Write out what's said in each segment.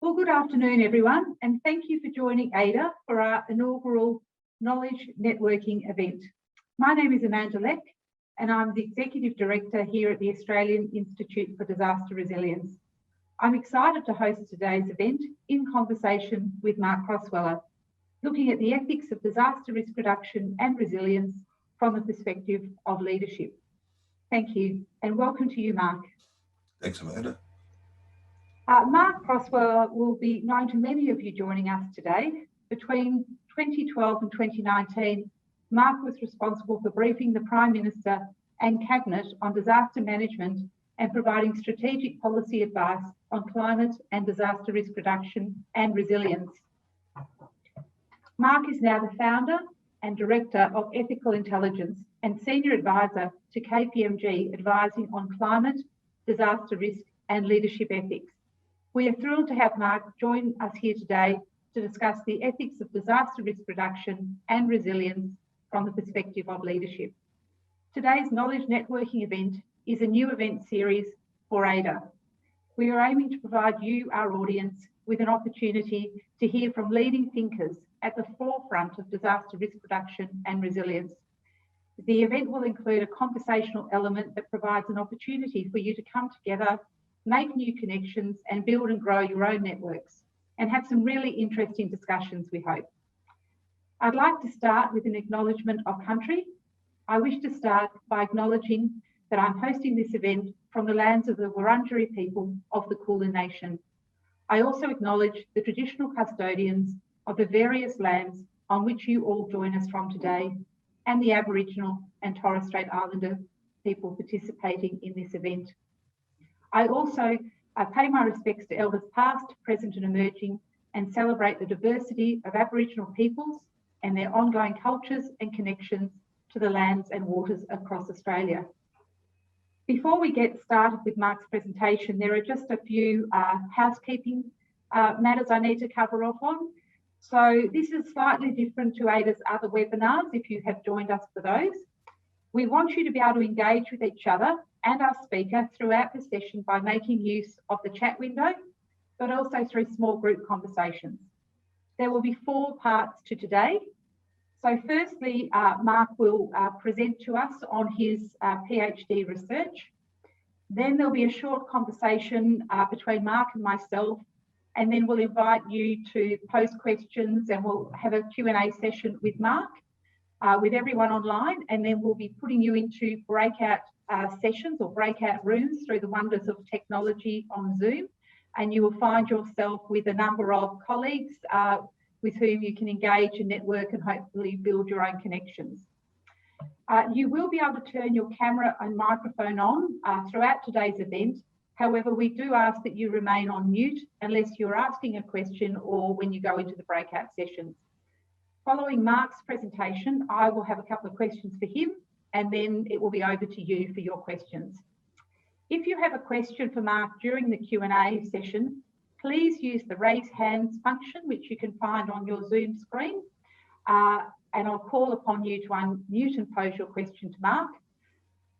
Well, good afternoon, everyone, and thank you for joining AIDR for our inaugural Knowledge Networking event. My name is Amanda Leck, and I'm the Executive Director here at the Australian Institute for Disaster Resilience. I'm excited to host today's event in conversation with Mark Crosweller, looking at the ethics of disaster risk reduction and resilience from the perspective of leadership. Thank you, and welcome to you, Mark. Thanks, Amanda. Mark Crosweller will be known to many of you joining us today. Between 2012 and 2019, Mark was responsible for briefing the Prime Minister and Cabinet on disaster management and providing strategic policy advice on climate and disaster risk reduction and resilience. Mark is now the founder and director of Ethical Intelligence and senior advisor to KPMG, advising on climate, disaster risk and leadership ethics. We are thrilled to have Mark join us here today to discuss the ethics of disaster risk reduction and resilience from the perspective of leadership. Today's Knowledge Networking event is a new event series for AIDR. We are aiming to provide you, our audience, with an opportunity to hear from leading thinkers at the forefront of disaster risk reduction and resilience. The event will include a conversational element that provides an opportunity for you to come together, make new connections and build and grow your own networks and have some really interesting discussions, we hope. I'd like to start with an acknowledgement of country. I wish to start by acknowledging that I'm hosting this event from the lands of the Wurundjeri people of the Kulin Nation. I also acknowledge the traditional custodians of the various lands on which you all join us from today and the Aboriginal and Torres Strait Islander people participating in this event. I also pay my respects to elders past, present and emerging, and celebrate the diversity of Aboriginal peoples and their ongoing cultures and connections to the lands and waters across Australia. Before we get started with Mark's presentation, there are just a few housekeeping matters I need to cover off on. So this is slightly different to AIDR's other webinars, if you have joined us for those. We want you to be able to engage with each other and our speaker throughout the session by making use of the chat window, but also through small group conversations. There will be 4 parts to today. So firstly, Mark will present to us on his PhD research. Then there'll be a short conversation between Mark and myself, and then we'll invite you to post questions and we'll have a Q&A session with Mark, with everyone online, and then we'll be putting you into breakout sessions or breakout rooms through the wonders of technology on Zoom, and you will find yourself with a number of colleagues with whom you can engage and network and hopefully build your own connections. You will be able to turn your camera and microphone on throughout today's event. However, we do ask that you remain on mute unless you're asking a question or when you go into the breakout sessions. Following Mark's presentation, I will have a couple of questions for him, and then it will be over to you for your questions. If you have a question for Mark during the Q&A session, please use the raise hands function, which you can find on your Zoom screen, and I'll call upon you to unmute and pose your question to Mark.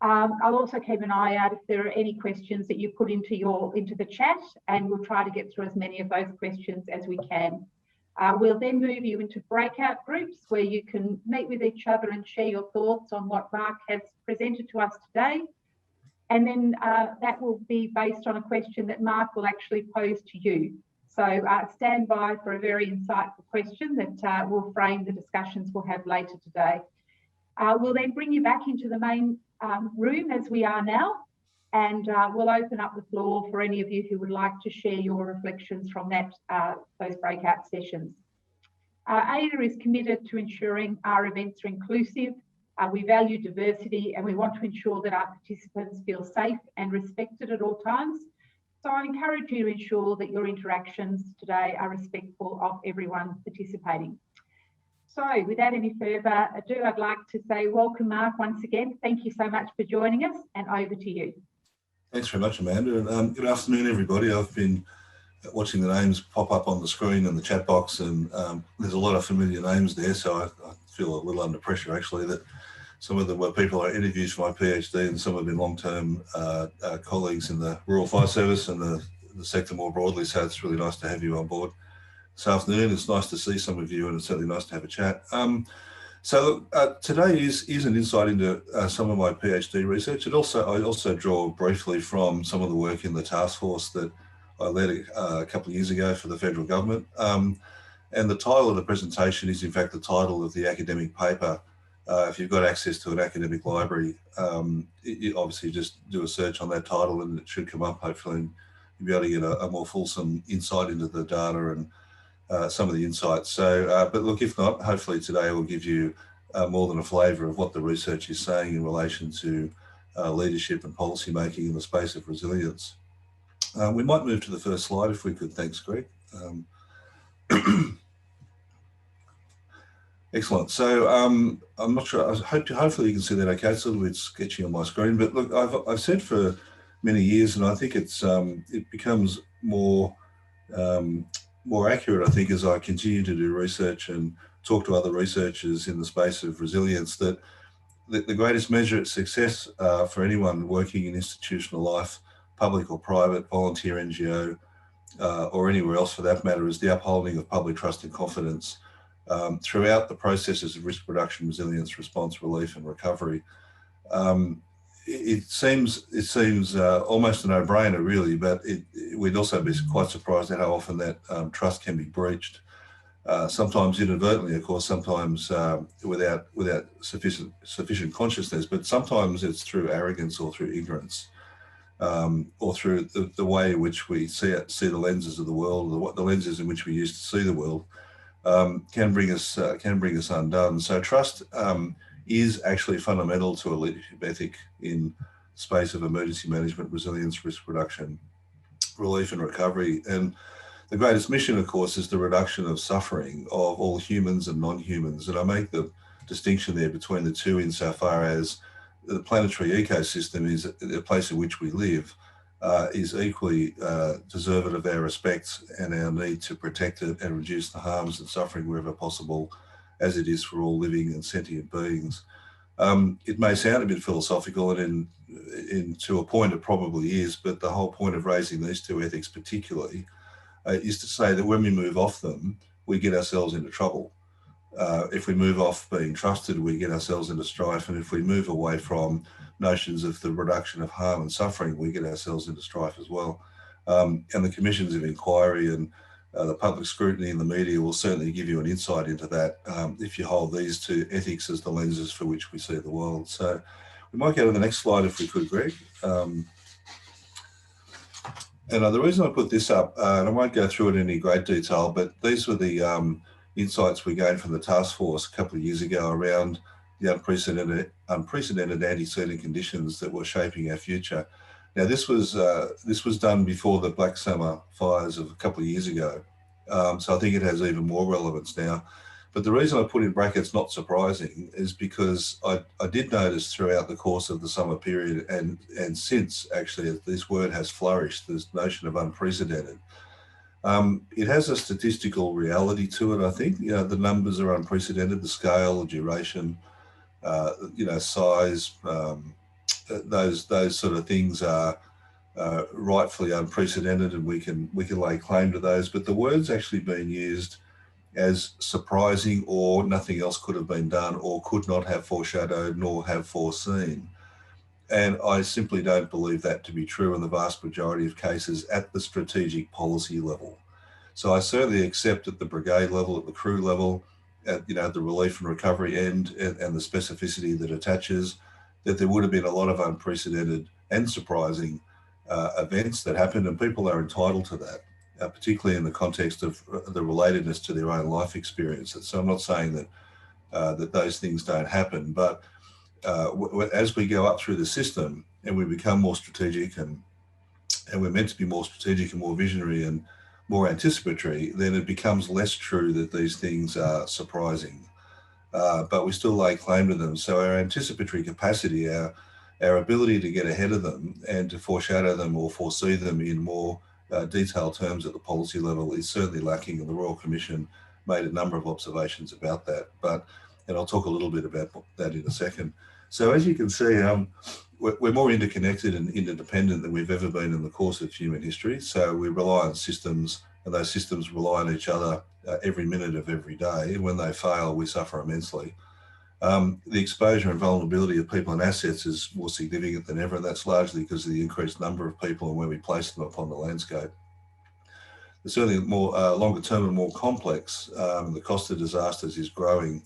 I'll also keep an eye out if there are any questions that you put into the chat, and we'll try to get through as many of those questions as we can. We'll then move you into breakout groups where you can meet with each other and share your thoughts on what Mark has presented to us today. And then that will be based on a question that Mark will actually pose to you. So stand by for a very insightful question that will frame the discussions we'll have later today. We'll then bring you back into the main room as we are now, and we'll open up the floor for any of you who would like to share your reflections from those breakout sessions. AIDR is committed to ensuring our events are inclusive. We value diversity, and we want to ensure that our participants feel safe and respected at all times. So I encourage you to ensure that your interactions today are respectful of everyone participating. So without any further ado, I'd like to say welcome, Mark, once again. Thank you so much for joining us, and over to you. Thanks very much, Amanda. And good afternoon, everybody. I've been watching the names pop up on the screen in the chat box, and there's a lot of familiar names there, so I feel a little under pressure, actually, that some of them were people I interviewed for my PhD, and some have been long-term colleagues in the Rural Fire Service and the the sector more broadly. So it's really nice to have you on board this afternoon. It's nice to see some of you, and it's certainly nice to have a chat. So today is an insight into some of my PhD research. I also draw briefly from some of the work in the task force that I led a couple of years ago for the federal government. And the title of the presentation is in fact the title of the academic paper. If you've got access to an academic library, you obviously just do a search on that title and it should come up hopefully, and you'll be able to get a more fulsome insight into the data and some of the insights. So, but look, if not, hopefully today will give you more than a flavour of what the research is saying in relation to leadership and policy making in the space of resilience. We might move to the first slide if we could. Thanks, Greg. Excellent. So I'm not sure. Hopefully you can see that okay. It's a little bit sketchy on my screen, but look, I've said for many years, and I think it becomes more accurate, I think, as I continue to do research and talk to other researchers in the space of resilience, that the greatest measure of success for anyone working in institutional life, public or private, volunteer NGO, or anywhere else for that matter, is the upholding of public trust and confidence throughout the processes of risk reduction, resilience, response, relief, and recovery. It seems almost a no-brainer, really, but we'd also be quite surprised at how often that trust can be breached. Sometimes inadvertently, of course, sometimes without sufficient consciousness, but sometimes it's through arrogance or through ignorance, or through the way in which we see the lenses of the world, the lenses in which we used to see the world, can bring us undone. So trust is actually fundamental to a leadership ethic in space of emergency management, resilience, risk reduction, relief and recovery. And the greatest mission, of course, is the reduction of suffering of all humans and non-humans. And I make the distinction there between the two insofar as the planetary ecosystem is a place in which we live, is equally deserving of our respect and our need to protect it and reduce the harms and suffering wherever possible, as it is for all living and sentient beings. It may sound a bit philosophical, and to a point it probably is, but the whole point of raising these two ethics particularly is to say that when we move off them, we get ourselves into trouble. If we move off being trusted, we get ourselves into strife, and if we move away from notions of the reduction of harm and suffering, we get ourselves into strife as well. And the commissions of inquiry and the public scrutiny in the media will certainly give you an insight into that if you hold these two ethics as the lenses for which we see the world. So we might go to the next slide if we could, Greg. And the reason I put this up, and I won't go through it in any great detail, but these were the insights we gained from the task force a couple of years ago around the unprecedented antecedent conditions that were shaping our future. Now, this was done before the Black Summer fires of a couple of years ago, so I think it has even more relevance now. But the reason I put in brackets "not surprising" is because I did notice throughout the course of the summer period and since actually this word has flourished, this notion of unprecedented. It has a statistical reality to it, I think. The numbers are unprecedented, the scale, the duration, size, those sort of things are rightfully unprecedented, and we can lay claim to those. But the word's actually been used as surprising, or nothing else could have been done, or could not have foreshadowed, nor have foreseen. And I simply don't believe that to be true in the vast majority of cases at the strategic policy level. So I certainly accept at the brigade level, at the crew level, at the relief and recovery end, and the specificity that attaches, that there would have been a lot of unprecedented and surprising events that happened, and people are entitled to that, particularly in the context of the relatedness to their own life experiences. So I'm not saying that those things don't happen, but as we go up through the system and we become more strategic, and we're meant to be more strategic and more visionary and more anticipatory, then it becomes less true that these things are surprising. But we still lay claim to them. So our anticipatory capacity, our ability to get ahead of them and to foreshadow them or foresee them in more detailed terms at the policy level is certainly lacking, and the Royal Commission made a number of observations about that. And I'll talk a little bit about that in a second. So as you can see, we're more interconnected and interdependent than we've ever been in the course of human history. So we rely on systems, and those systems rely on each other every minute of every day. And when they fail, we suffer immensely. The exposure and vulnerability of people and assets is more significant than ever, and that's largely because of the increased number of people and where we place them upon the landscape. It's certainly more longer term and more complex. The cost of disasters is growing.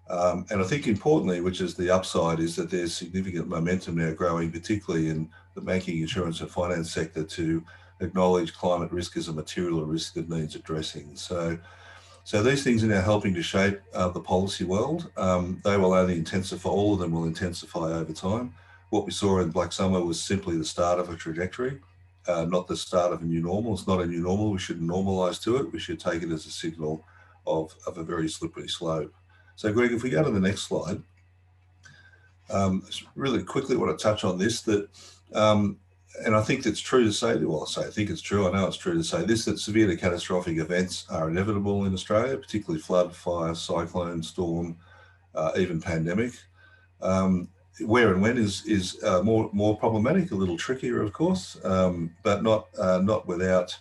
And I think importantly, which is the upside, is that there's significant momentum now growing, particularly in the banking, insurance and finance sector, to acknowledge climate risk as a material risk that needs addressing. So these things are now helping to shape the policy world. They will only intensify, all of them will intensify over time. What we saw in Black Summer was simply the start of a trajectory, not the start of a new normal. It's not a new normal. We shouldn't normalise to it. We should take it as a signal of a very slippery slope. So Greg, if we go to the next slide, really quickly want to touch on this, that, and I think it's true to say, well, I think it's true, I know it's true to say this, that severe to catastrophic events are inevitable in Australia, particularly flood, fire, cyclone, storm, even pandemic. Where and when is more problematic, a little trickier, of course, but not without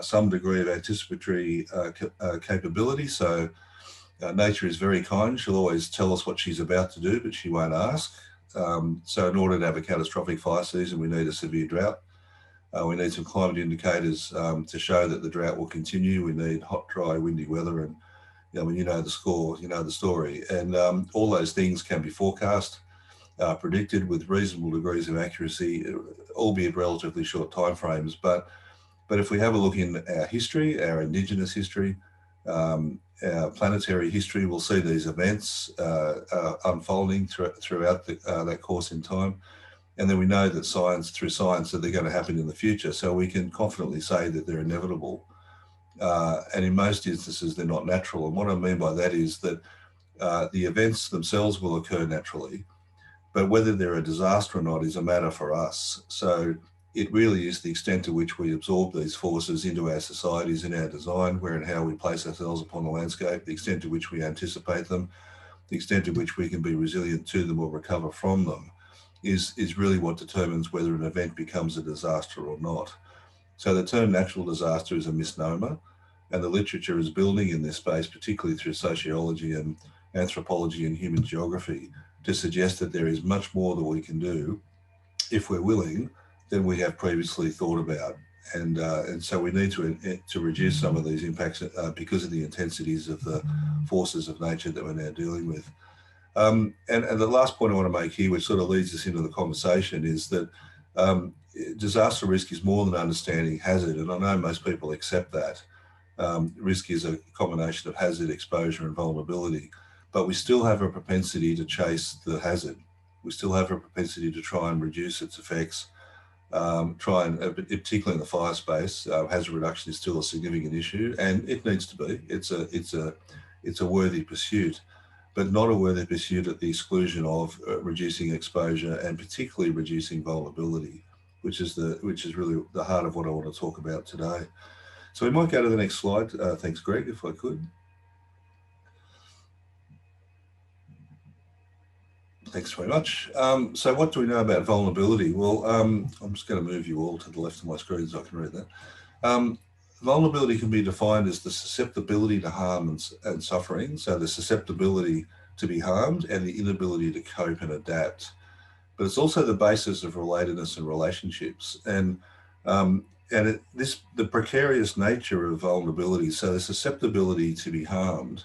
some degree of anticipatory capability. So nature is very kind. She'll always tell us what she's about to do, but she won't ask. So in order to have a catastrophic fire season, we need a severe drought. We need some climate indicators to show that the drought will continue. We need hot, dry, windy weather, and when you know the score, you know the story. And all those things can be forecast, predicted with reasonable degrees of accuracy, albeit relatively short timeframes. But if we have a look in our history, our Indigenous history, our planetary history, we'll see these events unfolding throughout that course in time. And then we know that through science, that they're going to happen in the future. So we can confidently say that they're inevitable. And in most instances, they're not natural. And what I mean by that is that the events themselves will occur naturally, but whether they're a disaster or not is a matter for us. So it really is the extent to which we absorb these forces into our societies, in our design, where and how we place ourselves upon the landscape, the extent to which we anticipate them, the extent to which we can be resilient to them or recover from them, is really what determines whether an event becomes a disaster or not. So the term natural disaster is a misnomer, and the literature is building in this space, particularly through sociology and anthropology and human geography, to suggest that there is much more that we can do, if we're willing, than we have previously thought about. And so we need to reduce some of these impacts because of the intensities of the forces of nature that we're now dealing with. And the last point I want to make here, which sort of leads us into the conversation, is that disaster risk is more than understanding hazard. And I know most people accept that. Risk is a combination of hazard, exposure and vulnerability, but we still have a propensity to chase the hazard. We still have a propensity to try and reduce its effects, particularly in the fire space. Hazard reduction is still a significant issue, and it needs to be. It's a worthy pursuit, but not a worthy pursuit at the exclusion of reducing exposure and particularly reducing vulnerability, which is really the heart of what I want to talk about today. So we might go to the next slide. Thanks, Greg, if I could. Thanks very much. So what do we know about vulnerability? Well, I'm just going to move you all to the left of my screen so I can read that. Vulnerability can be defined as the susceptibility to harm and suffering, so the susceptibility to be harmed and the inability to cope and adapt. But it's also the basis of relatedness and relationships. And the precarious nature of vulnerability, so the susceptibility to be harmed,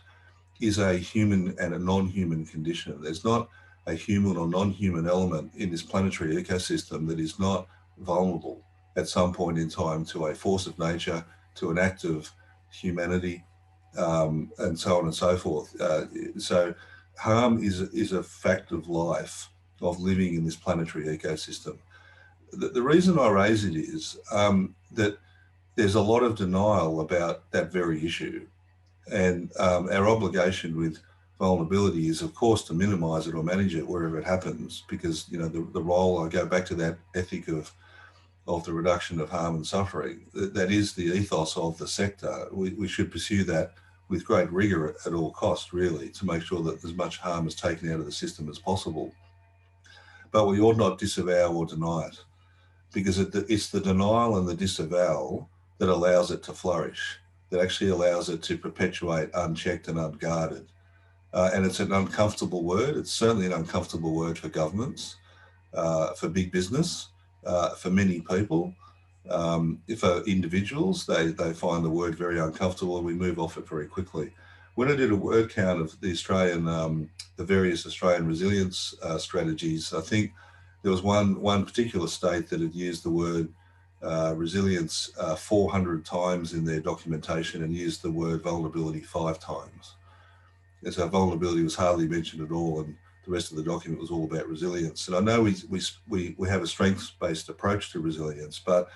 is a human and a non-human condition. There's not a human or non-human element in this planetary ecosystem that is not vulnerable at some point in time to a force of nature, to an act of humanity, and so on and so forth. So harm is a fact of life, of living in this planetary ecosystem. The reason I raise it is that there's a lot of denial about that very issue. And our obligation with vulnerability is, of course, to minimise it or manage it wherever it happens, because the role, I go back to that ethic of the reduction of harm and suffering. That is the ethos of the sector. We should pursue that with great rigour at all costs, really, to make sure that as much harm is taken out of the system as possible. but we ought not disavow or deny it, because it's the denial and the disavowal that allows it to flourish, that actually allows it to perpetuate unchecked and unguarded. And it's an uncomfortable word. It's certainly an uncomfortable word for governments, for big business, for many people. For individuals, they find the word very uncomfortable, and we move off it very quickly. When I did a word count of the various Australian resilience strategies, I think there was one particular state that had used the word resilience 400 times in their documentation and used the word vulnerability 5 times. And so vulnerability was hardly mentioned at all, and the rest of the document was all about resilience. And I know we have a strengths-based approach to resilience, but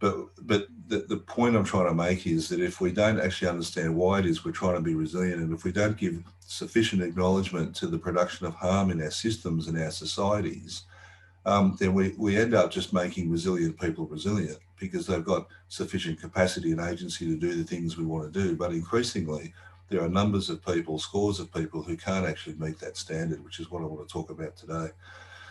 the point I'm trying to make is that if we don't actually understand why it is we're trying to be resilient, and if we don't give sufficient acknowledgement to the production of harm in our systems and our societies, then we end up just making resilient people resilient because they've got sufficient capacity and agency to do the things we want to do. But increasingly, there are numbers of people, scores of people who can't actually meet that standard, which is what I want to talk about today.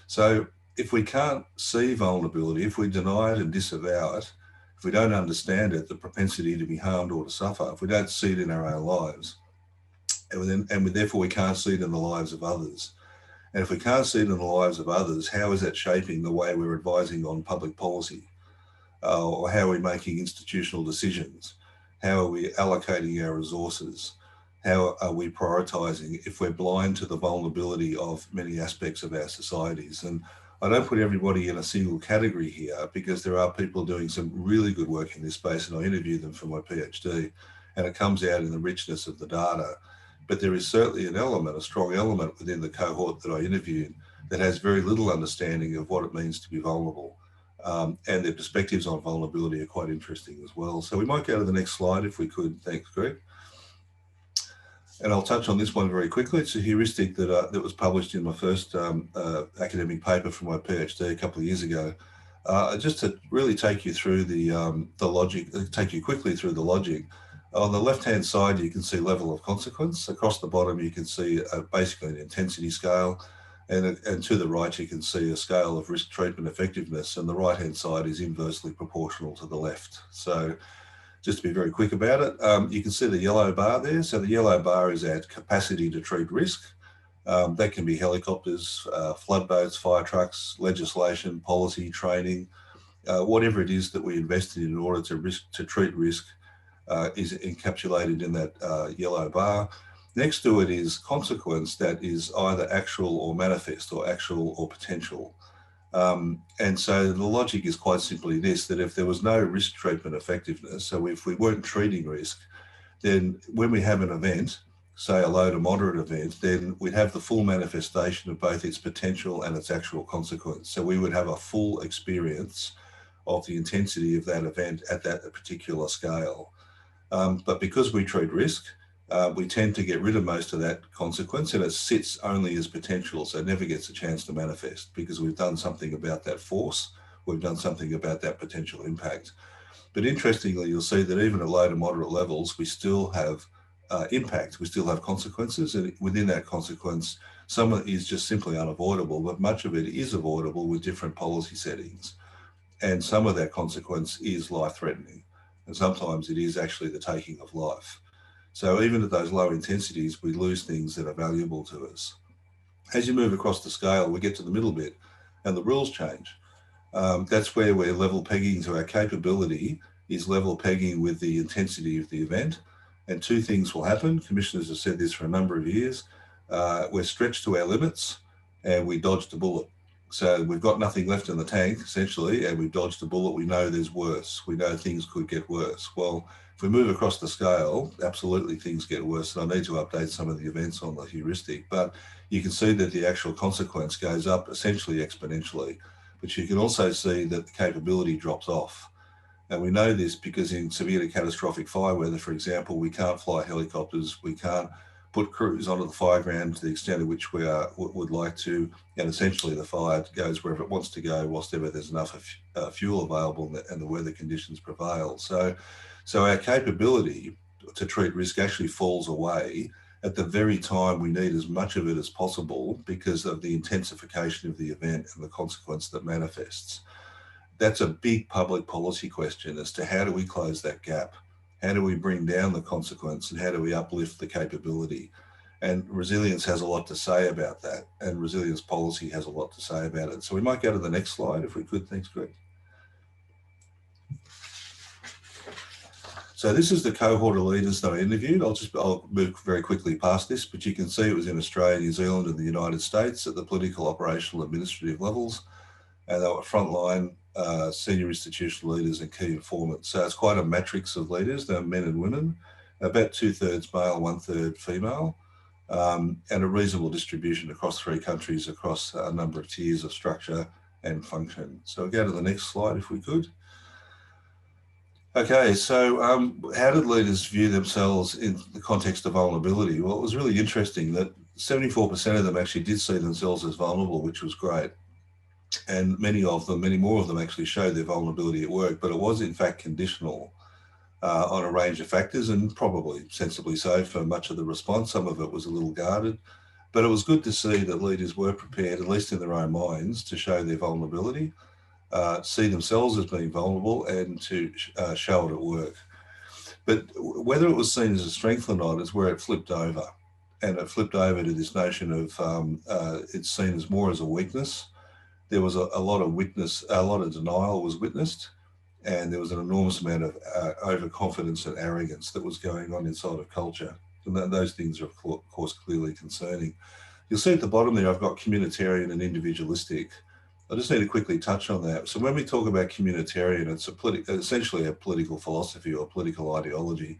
So if we can't see vulnerability, if we deny it and disavow it, if we don't understand it, the propensity to be harmed or to suffer, if we don't see it in our own lives, and therefore we can't see it in the lives of others. And if we can't see it in the lives of others, how is that shaping the way we're advising on public policy? Or how are we making institutional decisions? How are we allocating our resources? How are we prioritising if we're blind to the vulnerability of many aspects of our societies? And I don't put everybody in a single category here, because there are people doing some really good work in this space, and I interview them for my PhD, and it comes out in the richness of the data. But there is certainly an element, a strong element within the cohort that I interviewed that has very little understanding of what it means to be vulnerable. And their perspectives on vulnerability are quite interesting as well. So we might go to the next slide if we could. Thanks, Greg. And I'll touch on this one very quickly. It's a heuristic that was published in my first academic paper for my PhD a couple of years ago. Just to really take you through the logic, take you quickly through the logic. On the left-hand side, you can see level of consequence. Across the bottom, you can see basically an intensity scale. And to the right, you can see a scale of risk treatment effectiveness. And the right-hand side is inversely proportional to the left. So just to be very quick about it, you can see the yellow bar there. So the yellow bar is our capacity to treat risk. That can be helicopters, flood boats, fire trucks, legislation, policy, training, whatever it is that we invested in order to treat risk is encapsulated in that yellow bar. Next to it is consequence that is either actual or manifest, or actual or potential. And so the logic is quite simply this, that if there was no risk treatment effectiveness, so if we weren't treating risk, then when we have an event, say a low to moderate event, then we'd have the full manifestation of both its potential and its actual consequence. So we would have a full experience of the intensity of that event at that particular scale. But because we treat risk, we tend to get rid of most of that consequence, and it sits only as potential, so it never gets a chance to manifest because we've done something about that force, we've done something about that potential impact. But interestingly, you'll see that even at low to moderate levels, we still have impact, we still have consequences, and within that consequence, some of it is just simply unavoidable, but much of it is avoidable with different policy settings. And some of that consequence is life-threatening, and sometimes it is actually the taking of life. So even at those low intensities, we lose things that are valuable to us. As you move across the scale, we get to the middle bit and the rules change. That's where we're level pegging, so our capability is level pegging with the intensity of the event. And two things will happen. Commissioners have said this for a number of years. We're stretched to our limits and we dodged a bullet. So we've got nothing left in the tank, essentially, and we've dodged a bullet. We know there's worse. We know things could get worse. Well, if we move across the scale, absolutely things get worse. And I need to update some of the events on the heuristic, but you can see that the actual consequence goes up essentially exponentially. But you can also see that the capability drops off. And we know this because in severe to catastrophic fire weather, for example, we can't fly helicopters, we can't put crews onto the fire ground to the extent to which we would like to, and essentially the fire goes wherever it wants to go whilst ever there's enough fuel available and the weather conditions prevail. So our capability to treat risk actually falls away at the very time we need as much of it as possible because of the intensification of the event and the consequence that manifests. That's a big public policy question as to how do we close that gap? How do we bring down the consequence and how do we uplift the capability? And resilience has a lot to say about that, and resilience policy has a lot to say about it. So we might go to the next slide if we could. Thanks, Greg. So this is the cohort of leaders that I interviewed. I'll move very quickly past this, but you can see it was in Australia, New Zealand and the United States at the political, operational, administrative levels. And they were frontline senior institutional leaders and key informants. So it's quite a matrix of leaders. They're men and women, about 2/3 male, 1/3 female, and a reasonable distribution across 3 countries, across a number of tiers of structure and function. So we'll go to the next slide if we could. Okay, so how did leaders view themselves in the context of vulnerability? Well, it was really interesting that 74% of them actually did see themselves as vulnerable, which was great. And many more of them actually showed their vulnerability at work, but it was in fact conditional on a range of factors, and probably sensibly so for much of the response. Some of it was a little guarded, but it was good to see that leaders were prepared, at least in their own minds, to show their vulnerability, see themselves as being vulnerable, and to show it at work. But whether it was seen as a strength or not is where it flipped over. And it flipped over to this notion of it's seen as more as a weakness. There was a lot of denial was witnessed, and there was an enormous amount of overconfidence and arrogance that was going on inside of culture. And those things are, of course, clearly concerning. You'll see at the bottom there, I've got communitarian and individualistic. I just need to quickly touch on that. So when we talk about communitarian, it's essentially a political philosophy or political ideology.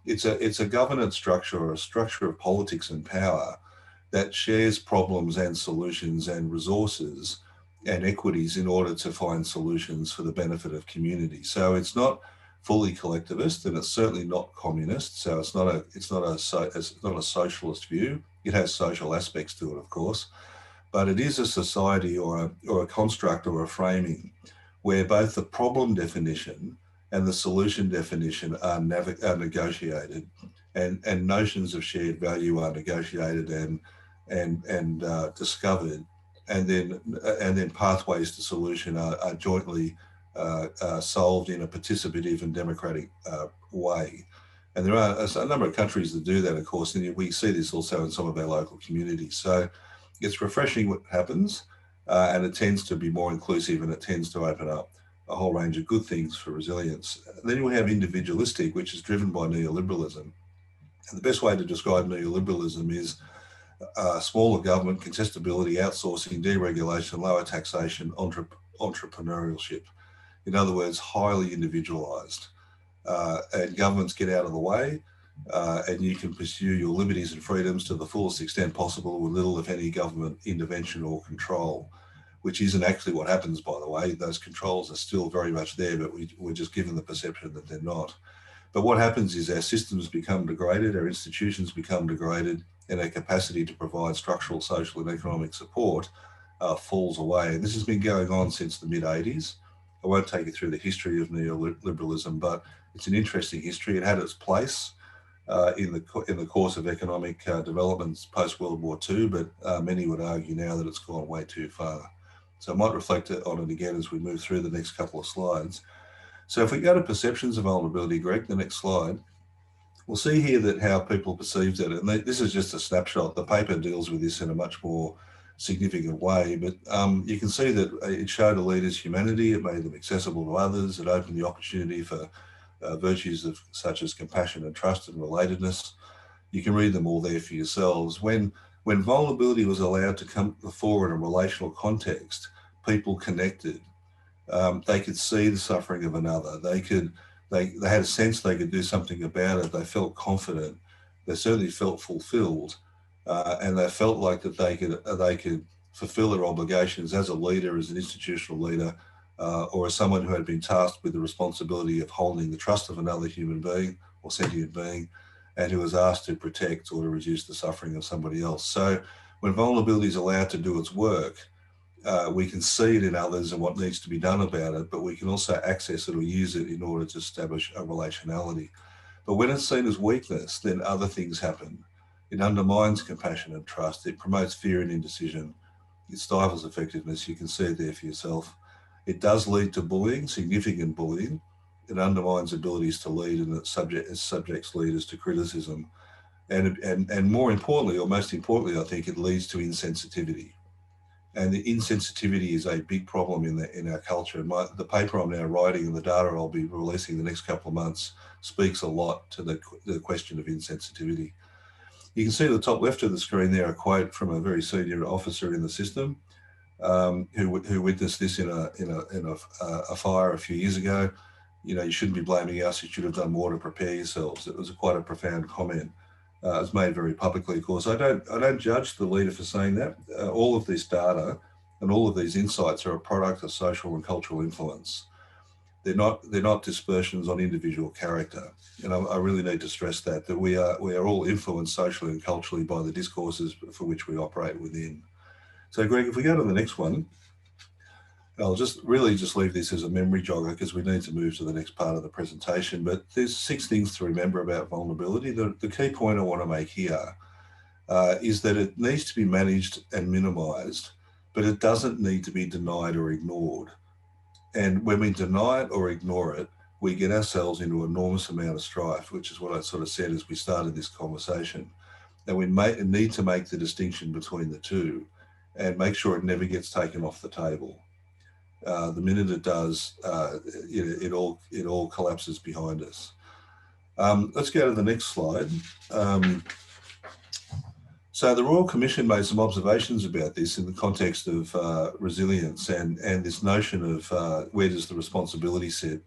It's a governance structure or a structure of politics and power that shares problems and solutions and resources and equities in order to find solutions for the benefit of community. So it's not fully collectivist, and it's certainly not communist. So it's not a socialist view. It has social aspects to it, of course, but it is a society or a construct or a framing where both the problem definition and the solution definition are negotiated, and notions of shared value are negotiated and discovered. And then pathways to solution are jointly solved in a participative and democratic way. And there are a number of countries that do that, of course, and we see this also in some of our local communities. So it's refreshing what happens, and it tends to be more inclusive, and it tends to open up a whole range of good things for resilience. And then we have individualistic, which is driven by neoliberalism. And the best way to describe neoliberalism is smaller government, contestability, outsourcing, deregulation, lower taxation, entrepreneurship. In other words, highly individualized. And governments get out of the way, and you can pursue your liberties and freedoms to the fullest extent possible with little, if any, government intervention or control, which isn't actually what happens, by the way. Those controls are still very much there, but we're just given the perception that they're not. But what happens is our systems become degraded, our institutions become degraded, and our capacity to provide structural, social and economic support falls away. And this has been going on since the mid-80s. I won't take you through the history of neoliberalism, but it's an interesting history. It had its place in the course of economic developments post-World War II, but many would argue now that it's gone way too far. So I might reflect on it again as we move through the next couple of slides. So if we go to perceptions of vulnerability, Greg, the next slide, we'll see here that how people perceived it. And this is just a snapshot. The paper deals with this in a much more significant way, but you can see that it showed a leader's humanity, it made them accessible to others, it opened the opportunity for virtues such as compassion and trust and relatedness. You can read them all there for yourselves. When vulnerability was allowed to come forward in a relational context, people connected. They could see the suffering of another. They had a sense they could do something about it. They felt confident. They certainly felt fulfilled, and they felt like that they could fulfill their obligations as a leader, as an institutional leader, or as someone who had been tasked with the responsibility of holding the trust of another human being or sentient being, and who was asked to protect or to reduce the suffering of somebody else. So when vulnerability is allowed to do its work, we can see it in others and what needs to be done about it, but we can also access it or use it in order to establish a relationality. But when it's seen as weakness, then other things happen. It undermines compassion and trust. It promotes fear and indecision. It stifles effectiveness. You can see it there for yourself. It does lead to bullying, significant bullying. It undermines abilities to lead, and it subjects leaders to criticism. And more importantly, or most importantly, I think it leads to insensitivity. And the insensitivity is a big problem in our culture. The paper I'm now writing and the data I'll be releasing in the next couple of months speaks a lot to the question of insensitivity. You can see at the top left of the screen there a quote from a very senior officer in the system who witnessed this in a fire a few years ago. You know, you shouldn't be blaming us. You should have done more to prepare yourselves. It was quite a profound comment. It was made very publicly, of course. I don't judge the leader for saying that. All of this data and all of these insights are a product of social and cultural influence. They're not dispersions on individual character. And I really need to stress that we are all influenced socially and culturally by the discourses for which we operate within. So, Greg, if we go to the next one, I'll just leave this as a memory jogger because we need to move to the next part of the presentation. But there's 6 things to remember about vulnerability. The key point I want to make here is that it needs to be managed and minimised, but it doesn't need to be denied or ignored. And when we deny it or ignore it, we get ourselves into an enormous amount of strife, which is what I sort of said as we started this conversation. And we need to make the distinction between the two and make sure it never gets taken off the table. The minute it does, it all collapses behind us. Let's go to the next slide. So the Royal Commission made some observations about this in the context of resilience and this notion of where does the responsibility sit.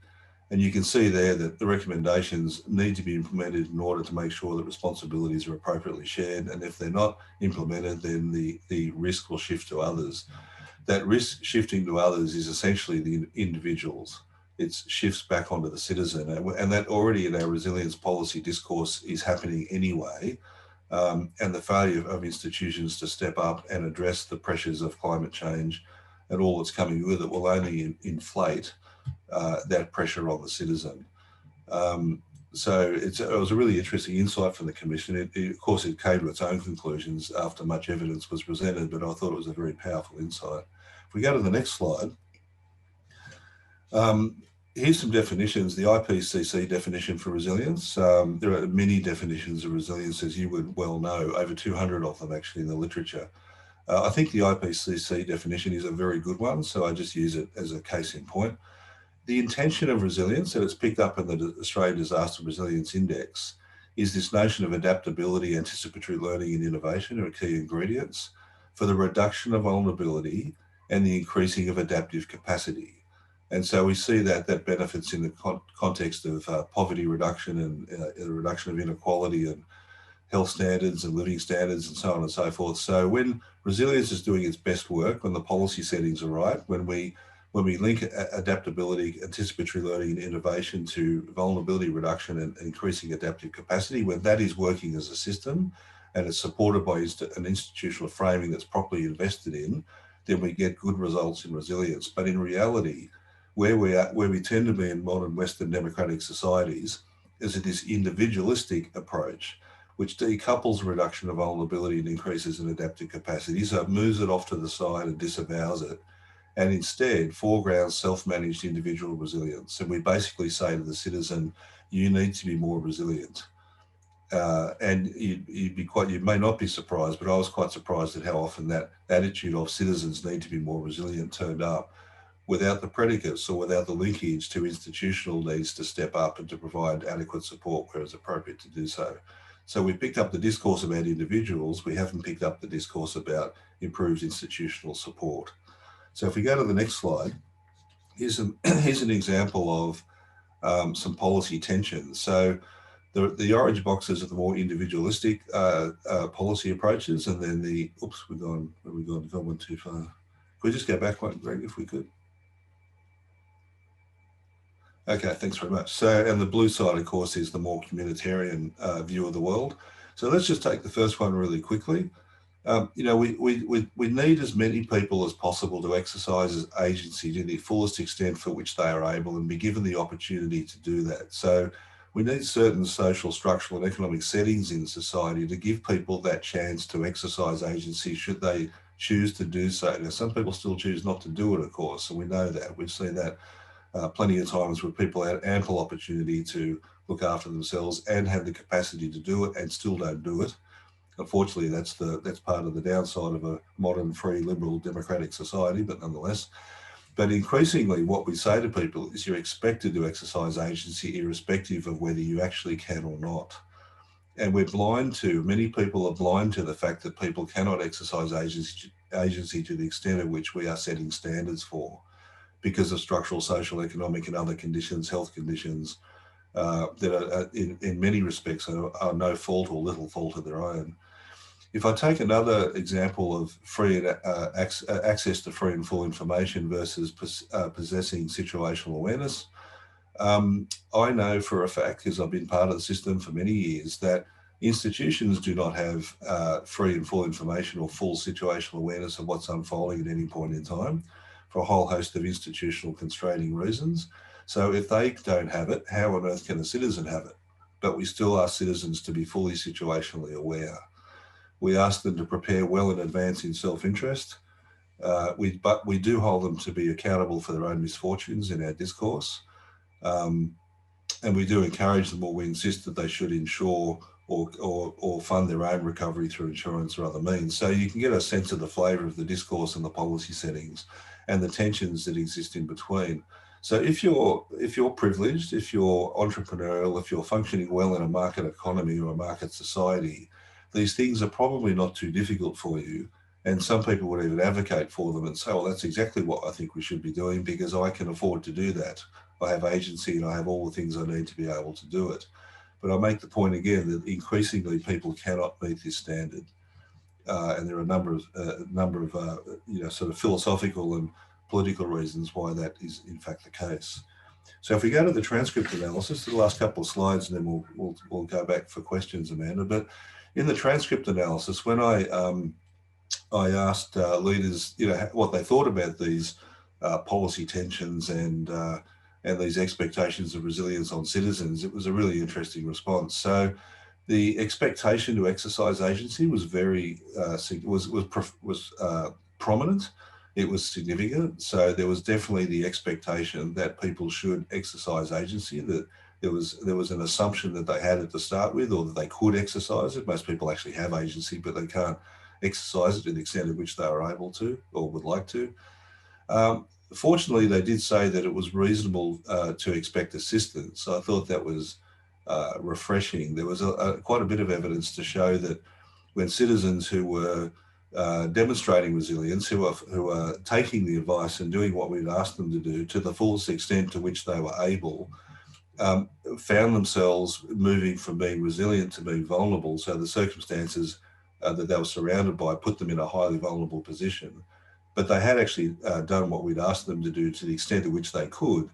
And you can see there that the recommendations need to be implemented in order to make sure that responsibilities are appropriately shared. And if they're not implemented, then the risk will shift to others. That risk shifting to others is essentially the individuals. It shifts back onto the citizen. And that already in our resilience policy discourse is happening anyway. And the failure of institutions to step up and address the pressures of climate change and all that's coming with it will only inflate that pressure on the citizen. So it was a really interesting insight from the Commission. Of course, it came to its own conclusions after much evidence was presented, but I thought it was a very powerful insight. If we go to the next slide, here's some definitions. The IPCC definition for resilience. There are many definitions of resilience, as you would well know, over 200 of them actually in the literature. I think the IPCC definition is a very good one, so I just use it as a case in point. The intention of resilience, and it's picked up in the Australian Disaster Resilience Index, is this notion of adaptability, anticipatory learning and innovation are key ingredients for the reduction of vulnerability and the increasing of adaptive capacity. And so we see that benefits in the context of poverty reduction and the reduction of inequality and health standards and living standards and so on and so forth. So when resilience is doing its best work, when the policy settings are right, when we link adaptability, anticipatory learning and innovation to vulnerability reduction and increasing adaptive capacity, when that is working as a system and it's supported by an institutional framing that's properly invested in, then we get good results in resilience. But in reality, where we tend to be in modern Western democratic societies is this individualistic approach, which decouples reduction of vulnerability and increases in adaptive capacity. So it moves it off to the side and disavows it, and instead foregrounds self-managed individual resilience. And we basically say to the citizen, you need to be more resilient. And you may not be surprised, but I was quite surprised at how often that attitude of citizens need to be more resilient turned up without the predicates or without the linkage to institutional needs to step up and to provide adequate support where it's appropriate to do so. So we picked up the discourse about individuals, we haven't picked up the discourse about improved institutional support. So if we go to the next slide, here's an example of some policy tensions. So the orange boxes are the more individualistic policy approaches, and then the, oops, we've gone one too far. Could we just go back one, Greg, if we could? Okay, thanks very much. So, and the blue side, of course, is the more communitarian view of the world. So let's just take the first one really quickly. You know, we need as many people as possible to exercise agency to the fullest extent for which they are able and be given the opportunity to do that. So We need certain social, structural and economic settings in society to give people that chance to exercise agency should they choose to do so. Now, some people still choose not to do it, of course, and we know that. We've seen that plenty of times where people had ample opportunity to look after themselves and have the capacity to do it and still don't do it. Unfortunately, that's part of the downside of a modern, free, liberal, democratic society, but nonetheless. But increasingly, what we say to people is you're expected to exercise agency irrespective of whether you actually can or not. And many people are blind to the fact that people cannot exercise agency to the extent at which we are setting standards for, because of structural, social, economic and other conditions, health conditions, that are in many respects are no fault or little fault of their own. If I take another example of access to free and full information versus possessing situational awareness, I know for a fact, because I've been part of the system for many years, that institutions do not have free and full information or full situational awareness of what's unfolding at any point in time for a whole host of institutional constraining reasons. So if they don't have it, how on earth can a citizen have it? But we still ask citizens to be fully situationally aware. We ask them to prepare well in advance in self-interest, but we do hold them to be accountable for their own misfortunes in our discourse. And we do encourage them, or we insist that they should insure or fund their own recovery through insurance or other means. So you can get a sense of the flavour of the discourse and the policy settings and the tensions that exist in between. So if you're privileged, if you're entrepreneurial, if you're functioning well in a market economy or a market society, these things are probably not too difficult for you. And some people would even advocate for them and say, well, that's exactly what I think we should be doing because I can afford to do that. I have agency and I have all the things I need to be able to do it. But I make the point again that increasingly people cannot meet this standard. And there are a number of sort of philosophical and political reasons why that is in fact the case. So if we go to the transcript analysis, the last couple of slides, and then we'll go back for questions, Amanda. But in the transcript analysis, when I asked leaders, what they thought about these policy tensions and these expectations of resilience on citizens, it was a really interesting response. So the expectation to exercise agency was very prominent. It was significant. So there was definitely the expectation that people should exercise agency, that there was an assumption that they had it to start with, or that they could exercise it. Most people actually have agency, but they can't exercise it to the extent at which they are able to or would like to. Fortunately, they did say that it was reasonable to expect assistance. So I thought that was refreshing. There was quite a bit of evidence to show that when citizens who were demonstrating resilience, who are taking the advice and doing what we'd asked them to do to the fullest extent to which they were able, found themselves moving from being resilient to being vulnerable. So the circumstances that they were surrounded by put them in a highly vulnerable position. But they had actually done what we'd asked them to do to the extent to which they could.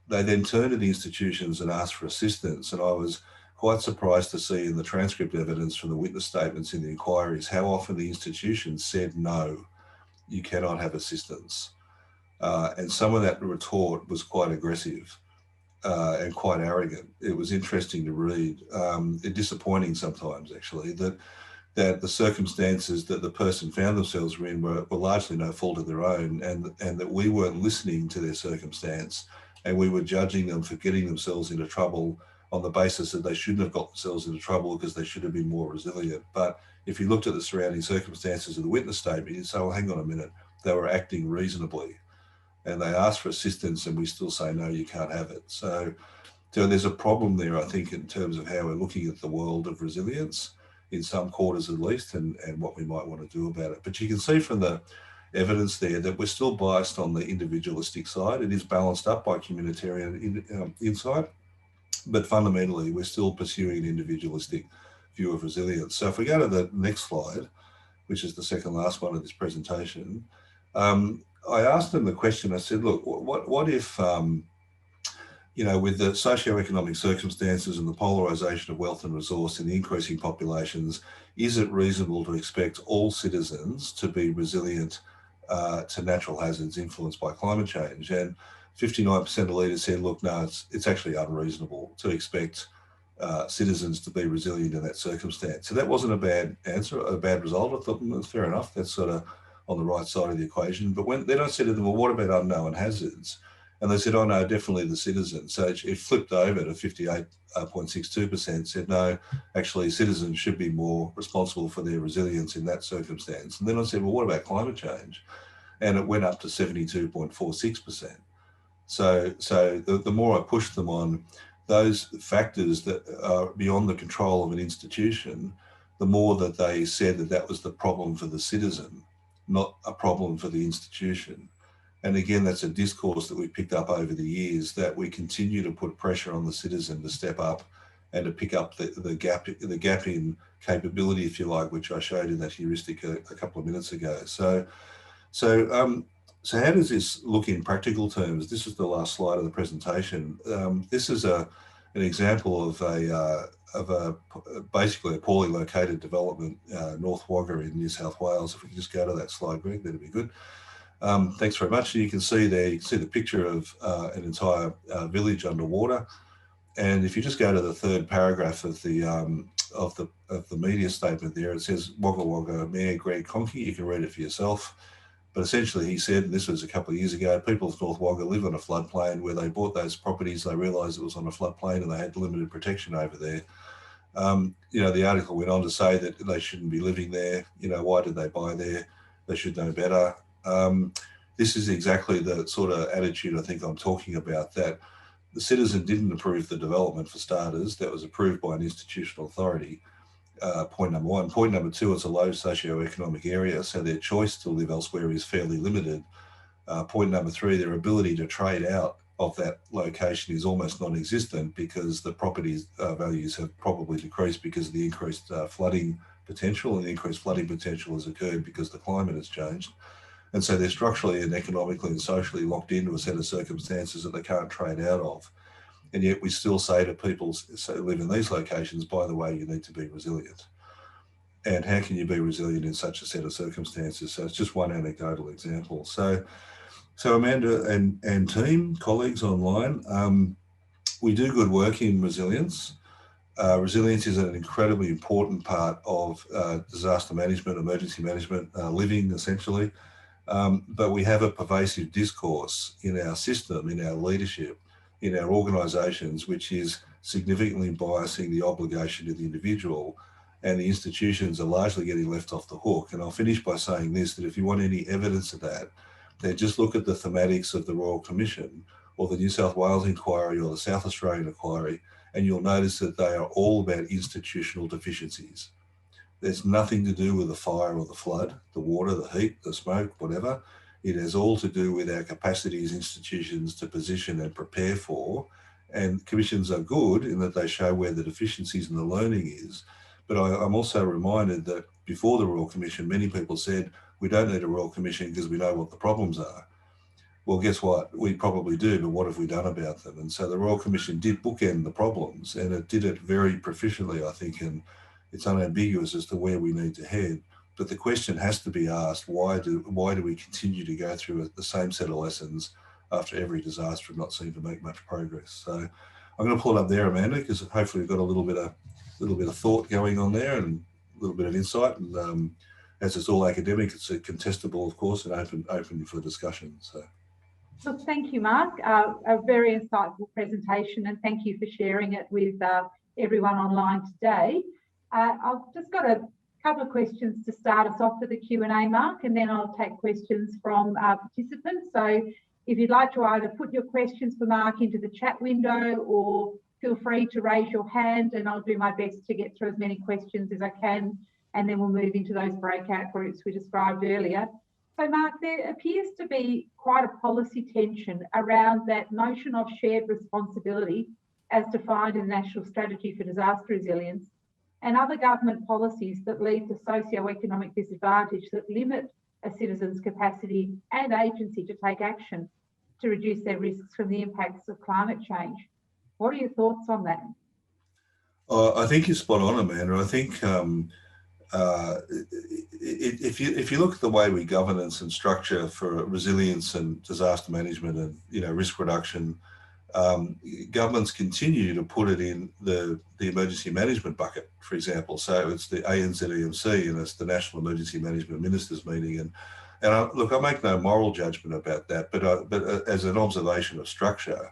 They then turned to the institutions and asked for assistance. And I was quite surprised to see in the transcript evidence from the witness statements in the inquiries how often the institutions said, no, you cannot have assistance. And some of that retort was quite aggressive and quite arrogant. It was interesting to read, disappointing sometimes actually, that the circumstances that the person found themselves in were largely no fault of their own, and that we weren't listening to their circumstance, and we were judging them for getting themselves into trouble on the basis that they shouldn't have got themselves into trouble because they should have been more resilient. But if you looked at the surrounding circumstances of the witness statement, you'd say, well, hang on a minute, they were acting reasonably. And they asked for assistance and we still say, no, you can't have it. So there's a problem there, I think, in terms of how we're looking at the world of resilience, in some quarters at least, and what we might want to do about it. But you can see from the evidence there that we're still biased on the individualistic side. It is balanced up by communitarian insight, but fundamentally we're still pursuing an individualistic view of resilience. So if we go to the next slide, which is the second last one of this presentation, I asked them the question, I said, look, what if, with the socioeconomic circumstances and the polarisation of wealth and resource in the increasing populations, is it reasonable to expect all citizens to be resilient to natural hazards influenced by climate change? And 59% of leaders said, look, no, it's actually unreasonable to expect citizens to be resilient in that circumstance. So that wasn't a bad answer, a bad result. I thought, well, fair enough, that's sort of on the right side of the equation. But when then I said to them, well, what about unknown hazards? And they said, oh no, definitely the citizens. So it flipped over to 58.62%, said no, actually citizens should be more responsible for their resilience in that circumstance. And then I said, well, what about climate change? And it went up to 72.46%. So the more I pushed them on those factors that are beyond the control of an institution, the more that they said that that was the problem for the citizen, not a problem for the institution. And again, that's a discourse that we picked up over the years, that we continue to put pressure on the citizen to step up and to pick up the gap in capability, if you like, which I showed in that heuristic a couple of minutes ago. So how does this look in practical terms? This is the last slide of the presentation. This is an example of basically a poorly located development, North Wagga in New South Wales. If we can just go to that slide, Greg, that'd be good. Thanks very much. You can see there, you can see the picture of an entire village underwater. And if you just go to the third paragraph of the media statement there, it says Wagga Wagga Mayor Greg Conkey. You can read it for yourself. But essentially he said, and this was a couple of years ago, people of North Wagga live on a floodplain. Where they bought those properties, they realised it was on a floodplain and they had limited protection over there. The article went on to say that they shouldn't be living there. Why did they buy there? They should know better. This is exactly the sort of attitude I think I'm talking about, that the citizen didn't approve the development for starters. That was approved by an institutional authority. Point number one. Point number two, it's a low socioeconomic area, so their choice to live elsewhere is fairly limited. Point number three, their ability to trade out of that location is almost non-existent, because the property values have probably decreased because of the increased flooding potential, and the increased flooding potential has occurred because the climate has changed. And so they're structurally and economically and socially locked into a set of circumstances that they can't trade out of. And yet we still say to people who live in these locations, by the way, you need to be resilient. And how can you be resilient in such a set of circumstances? So it's just one anecdotal example. So Amanda and team, colleagues online, we do good work in resilience. Resilience is an incredibly important part of disaster management, emergency management, living essentially. But we have a pervasive discourse in our system, in our leadership, in our organisations, which is significantly biasing the obligation to the individual, and the institutions are largely getting left off the hook. And I'll finish by saying this, that if you want any evidence of that, then just look at the thematics of the Royal Commission or the New South Wales inquiry or the South Australian inquiry, and you'll notice that they are all about institutional deficiencies. There's nothing to do with the fire or the flood, the water, the heat, the smoke, whatever. It has all to do with our capacity as institutions to position and prepare for. And commissions are good in that they show where the deficiencies and the learning is. But I'm also reminded that before the Royal Commission, many people said, we don't need a Royal Commission because we know what the problems are. Well, guess what? We probably do, but what have we done about them? And so the Royal Commission did bookend the problems, and it did it very proficiently, I think, and it's unambiguous as to where we need to head. But the question has to be asked, why do we continue to go through the same set of lessons after every disaster and not seem to make much progress? So I'm going to pull it up there, Amanda, because hopefully we've got a little bit of thought going on there and a little bit of insight. And as it's all academic, it's contestable, of course, and open for discussion. So thank you, Mark. A very insightful presentation, and thank you for sharing it with everyone online today. I've just got a couple of questions to start us off for the Q&A, Mark, and then I'll take questions from our participants. So if you'd like to either put your questions for Mark into the chat window, or feel free to raise your hand, and I'll do my best to get through as many questions as I can, and then we'll move into those breakout groups we described earlier. So Mark, there appears to be quite a policy tension around that notion of shared responsibility as defined in the National Strategy for Disaster Resilience, and other government policies that lead to socio-economic disadvantage that limit a citizen's capacity and agency to take action to reduce their risks from the impacts of climate change. What are your thoughts on that? I think you're spot on, Amanda. I think if you look at the way we governance and structure for resilience and disaster management and risk reduction, Governments continue to put it in the emergency management bucket, for example. So it's the ANZEMC and it's the National Emergency Management Ministers meeting. And look, I make no moral judgment about that, but as an observation of structure,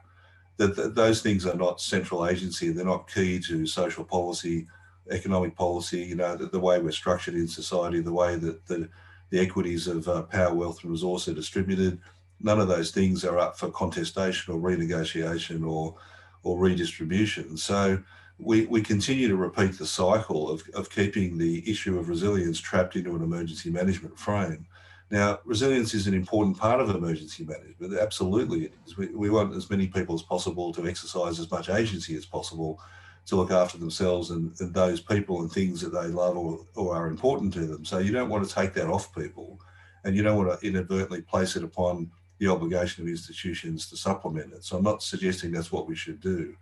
that those things are not central agency. They're not key to social policy, economic policy, you know, the way we're structured in society, the way that the equities of power, wealth and resource are distributed. None of those things are up for contestation or renegotiation or redistribution. So we continue to repeat the cycle of keeping the issue of resilience trapped into an emergency management frame. Now, resilience is an important part of emergency management. Absolutely it is. We want as many people as possible to exercise as much agency as possible to look after themselves and those people and things that they love or are important to them. So you don't want to take that off people, and you don't want to inadvertently place it upon the obligation of institutions to supplement it. So I'm not suggesting that's what we should do.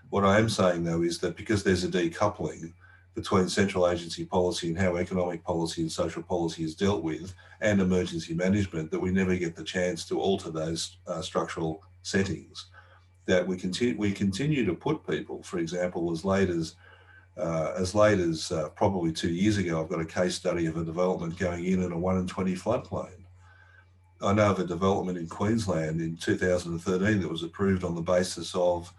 What I am saying, though, is that because there's a decoupling between central agency policy and how economic policy and social policy is dealt with and emergency management, that we never get the chance to alter those structural settings. That we continue to put people, for example, as late as probably 2 years ago, I've got a case study of a development going in a 1 in 20 floodplain. I know of a development in Queensland in 2013 that was approved on the basis of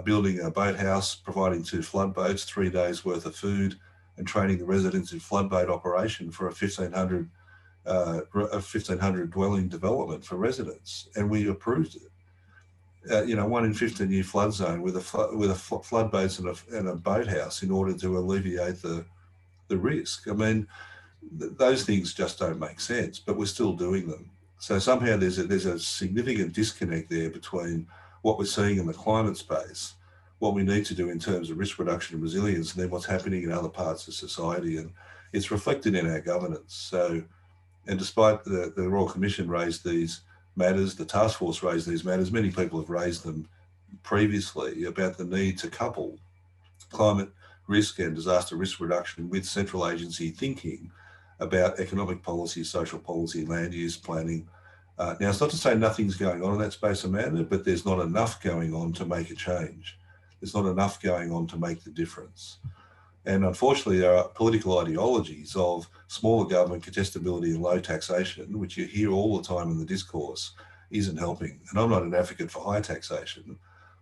building a boathouse, providing 2 flood boats, 3 days worth of food, and training the residents in flood boat operation for a 1,500 dwelling development for residents, and we approved it. 1 in 15-year flood zone with flood boats and a boathouse in order to alleviate the risk. I mean, those things just don't make sense, but we're still doing them. So somehow there's a significant disconnect there between what we're seeing in the climate space, what we need to do in terms of risk reduction and resilience, and then what's happening in other parts of society. And it's reflected in our governance. So, and despite the Royal Commission raised these matters, the task force raised these matters, many people have raised them previously about the need to couple climate risk and disaster risk reduction with central agency thinking about economic policy, social policy, land use planning. Now, it's not to say nothing's going on in that space, Amanda, but there's not enough going on to make a change. There's not enough going on to make the difference. And unfortunately, there are political ideologies of smaller government, contestability and low taxation, which you hear all the time in the discourse, isn't helping. And I'm not an advocate for high taxation,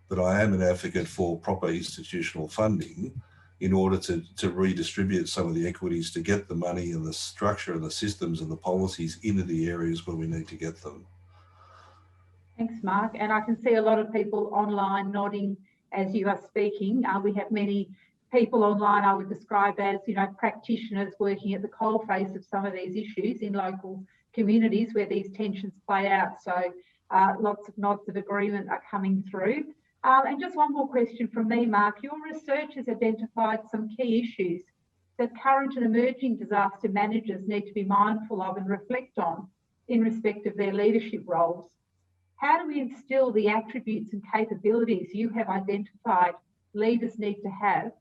but I am an advocate for proper institutional funding in order to redistribute some of the equities to get the money and the structure and the systems and the policies into the areas where we need to get them. Thanks, Mark. And I can see a lot of people online nodding as you are speaking. We have many people online I would describe as, practitioners working at the coalface of some of these issues in local communities where these tensions play out. So lots of nods of agreement are coming through. And just one more question from me, Mark. Your research has identified some key issues that current and emerging disaster managers need to be mindful of and reflect on in respect of their leadership roles. How do we instill the attributes and capabilities you have identified leaders need to have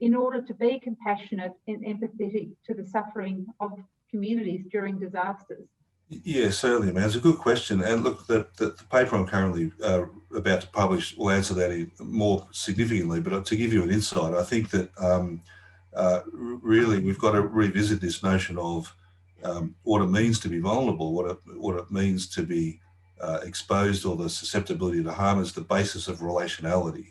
in order to be compassionate and empathetic to the suffering of communities during disasters? Yeah, certainly, man. It's a good question. And look, the paper I'm currently about to publish will answer that more significantly. But to give you an insight, I think that really we've got to revisit this notion of what it means to be vulnerable, what it means to be exposed, or the susceptibility to harm as the basis of relationality.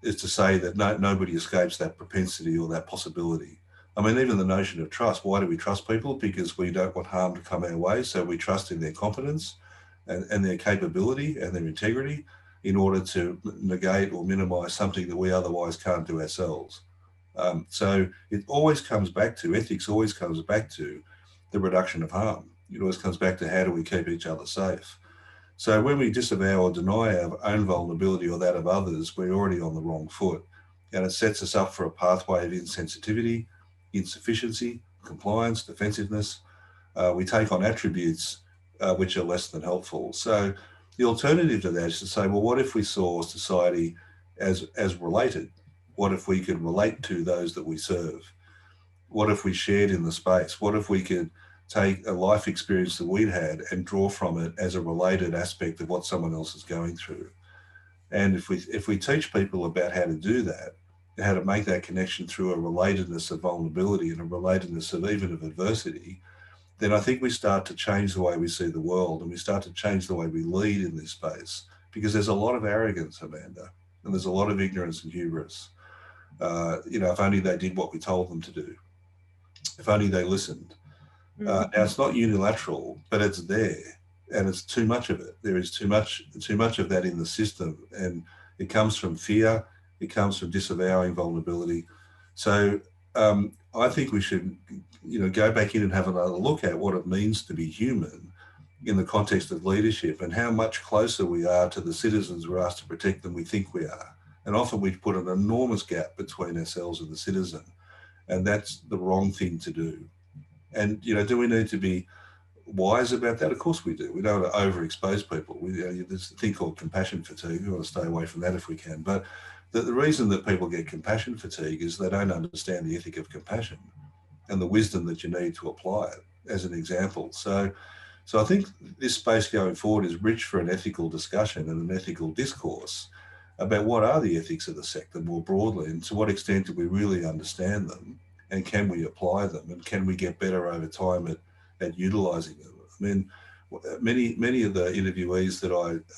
Is to say that nobody escapes that propensity or that possibility. I mean, even the notion of trust. Why do we trust people? Because we don't want harm to come our way. So we trust in their competence and their capability and their integrity in order to negate or minimise something that we otherwise can't do ourselves. So it always comes back to, ethics always comes back to the reduction of harm. It always comes back to how do we keep each other safe. So when we disavow or deny our own vulnerability or that of others, we're already on the wrong foot. And it sets us up for a pathway of insensitivity, insufficiency, compliance, defensiveness. We take on attributes which are less than helpful. So the alternative to that is to say, well, what if we saw society as related? What if we could relate to those that we serve? What if we shared in the space? What if we could take a life experience that we'd had and draw from it as a related aspect of what someone else is going through? And if we teach people about how to do that, how to make that connection through a relatedness of vulnerability and a relatedness of even of adversity, then I think we start to change the way we see the world, and we start to change the way we lead in this space, because there's a lot of arrogance, Amanda, and there's a lot of ignorance and hubris. If only they did what we told them to do, if only they listened. Now, it's not unilateral, but it's there, and it's too much of it. There is too much of that in the system, and it comes from fear. It comes from disavowing vulnerability. So I think we should, go back in and have another look at what it means to be human in the context of leadership, and how much closer we are to the citizens we're asked to protect than we think we are. And often we put an enormous gap between ourselves and the citizen, and that's the wrong thing to do. And, do we need to be wise about that? Of course we do. We don't want to overexpose people. There's a thing called compassion fatigue. We want to stay away from that if we can. But the reason that people get compassion fatigue is they don't understand the ethic of compassion and the wisdom that you need to apply it, as an example. So I think this space going forward is rich for an ethical discussion and an ethical discourse about what are the ethics of the sector more broadly, and to what extent do we really understand them, and can we apply them, and can we get better over time at utilising them. I mean, many of the interviewees that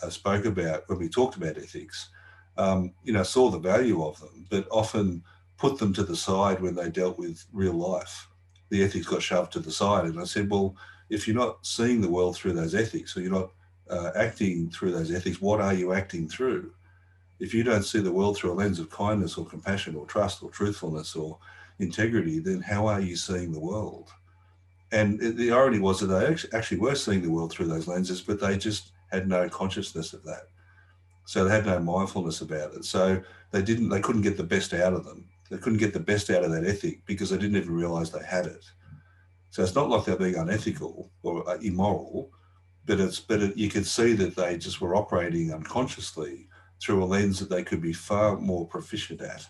I spoke about when we talked about ethics, saw the value of them, but often put them to the side when they dealt with real life. The ethics got shoved to the side, and I said, well, if you're not seeing the world through those ethics, or you're not acting through those ethics, what are you acting through? If you don't see the world through a lens of kindness or compassion or trust or truthfulness or integrity, then how are you seeing the world? And the irony was that they actually were seeing the world through those lenses, but they just had no consciousness of that. So they had no mindfulness about it. So they couldn't get the best out of them. They couldn't get the best out of that ethic because they didn't even realize they had it. So it's not like they're being unethical or immoral, but you could see that they just were operating unconsciously through a lens that they could be far more proficient at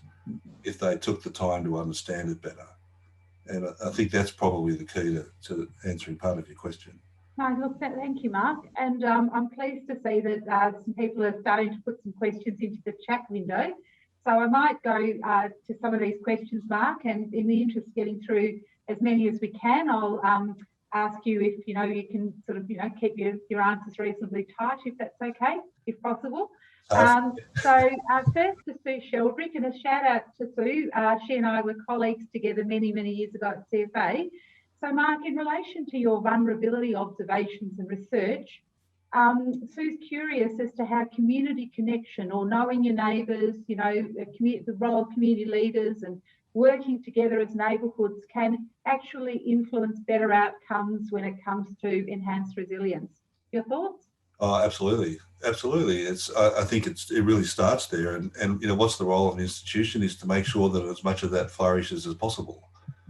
if they took the time to understand it better. And I think that's probably the key to answering part of your question. No, look, thank you, Mark. And I'm pleased to see that some people are starting to put some questions into the chat window. So I might go to some of these questions, Mark, and in the interest of getting through as many as we can, I'll ask you if, you can sort of, keep your answers reasonably tight, if that's okay, if possible. So first to Sue Sheldrick, and a shout out to Sue. She and I were colleagues together many, many years ago at CFA. So Mark, in relation to your vulnerability observations and research, Sue's curious as to how community connection, or knowing your neighbours, the role of community leaders and working together as neighbourhoods can actually influence better outcomes when it comes to enhanced resilience. Your thoughts? Oh, absolutely. Absolutely. I think it really starts there. And what's the role of an institution is to make sure that as much of that flourishes as possible.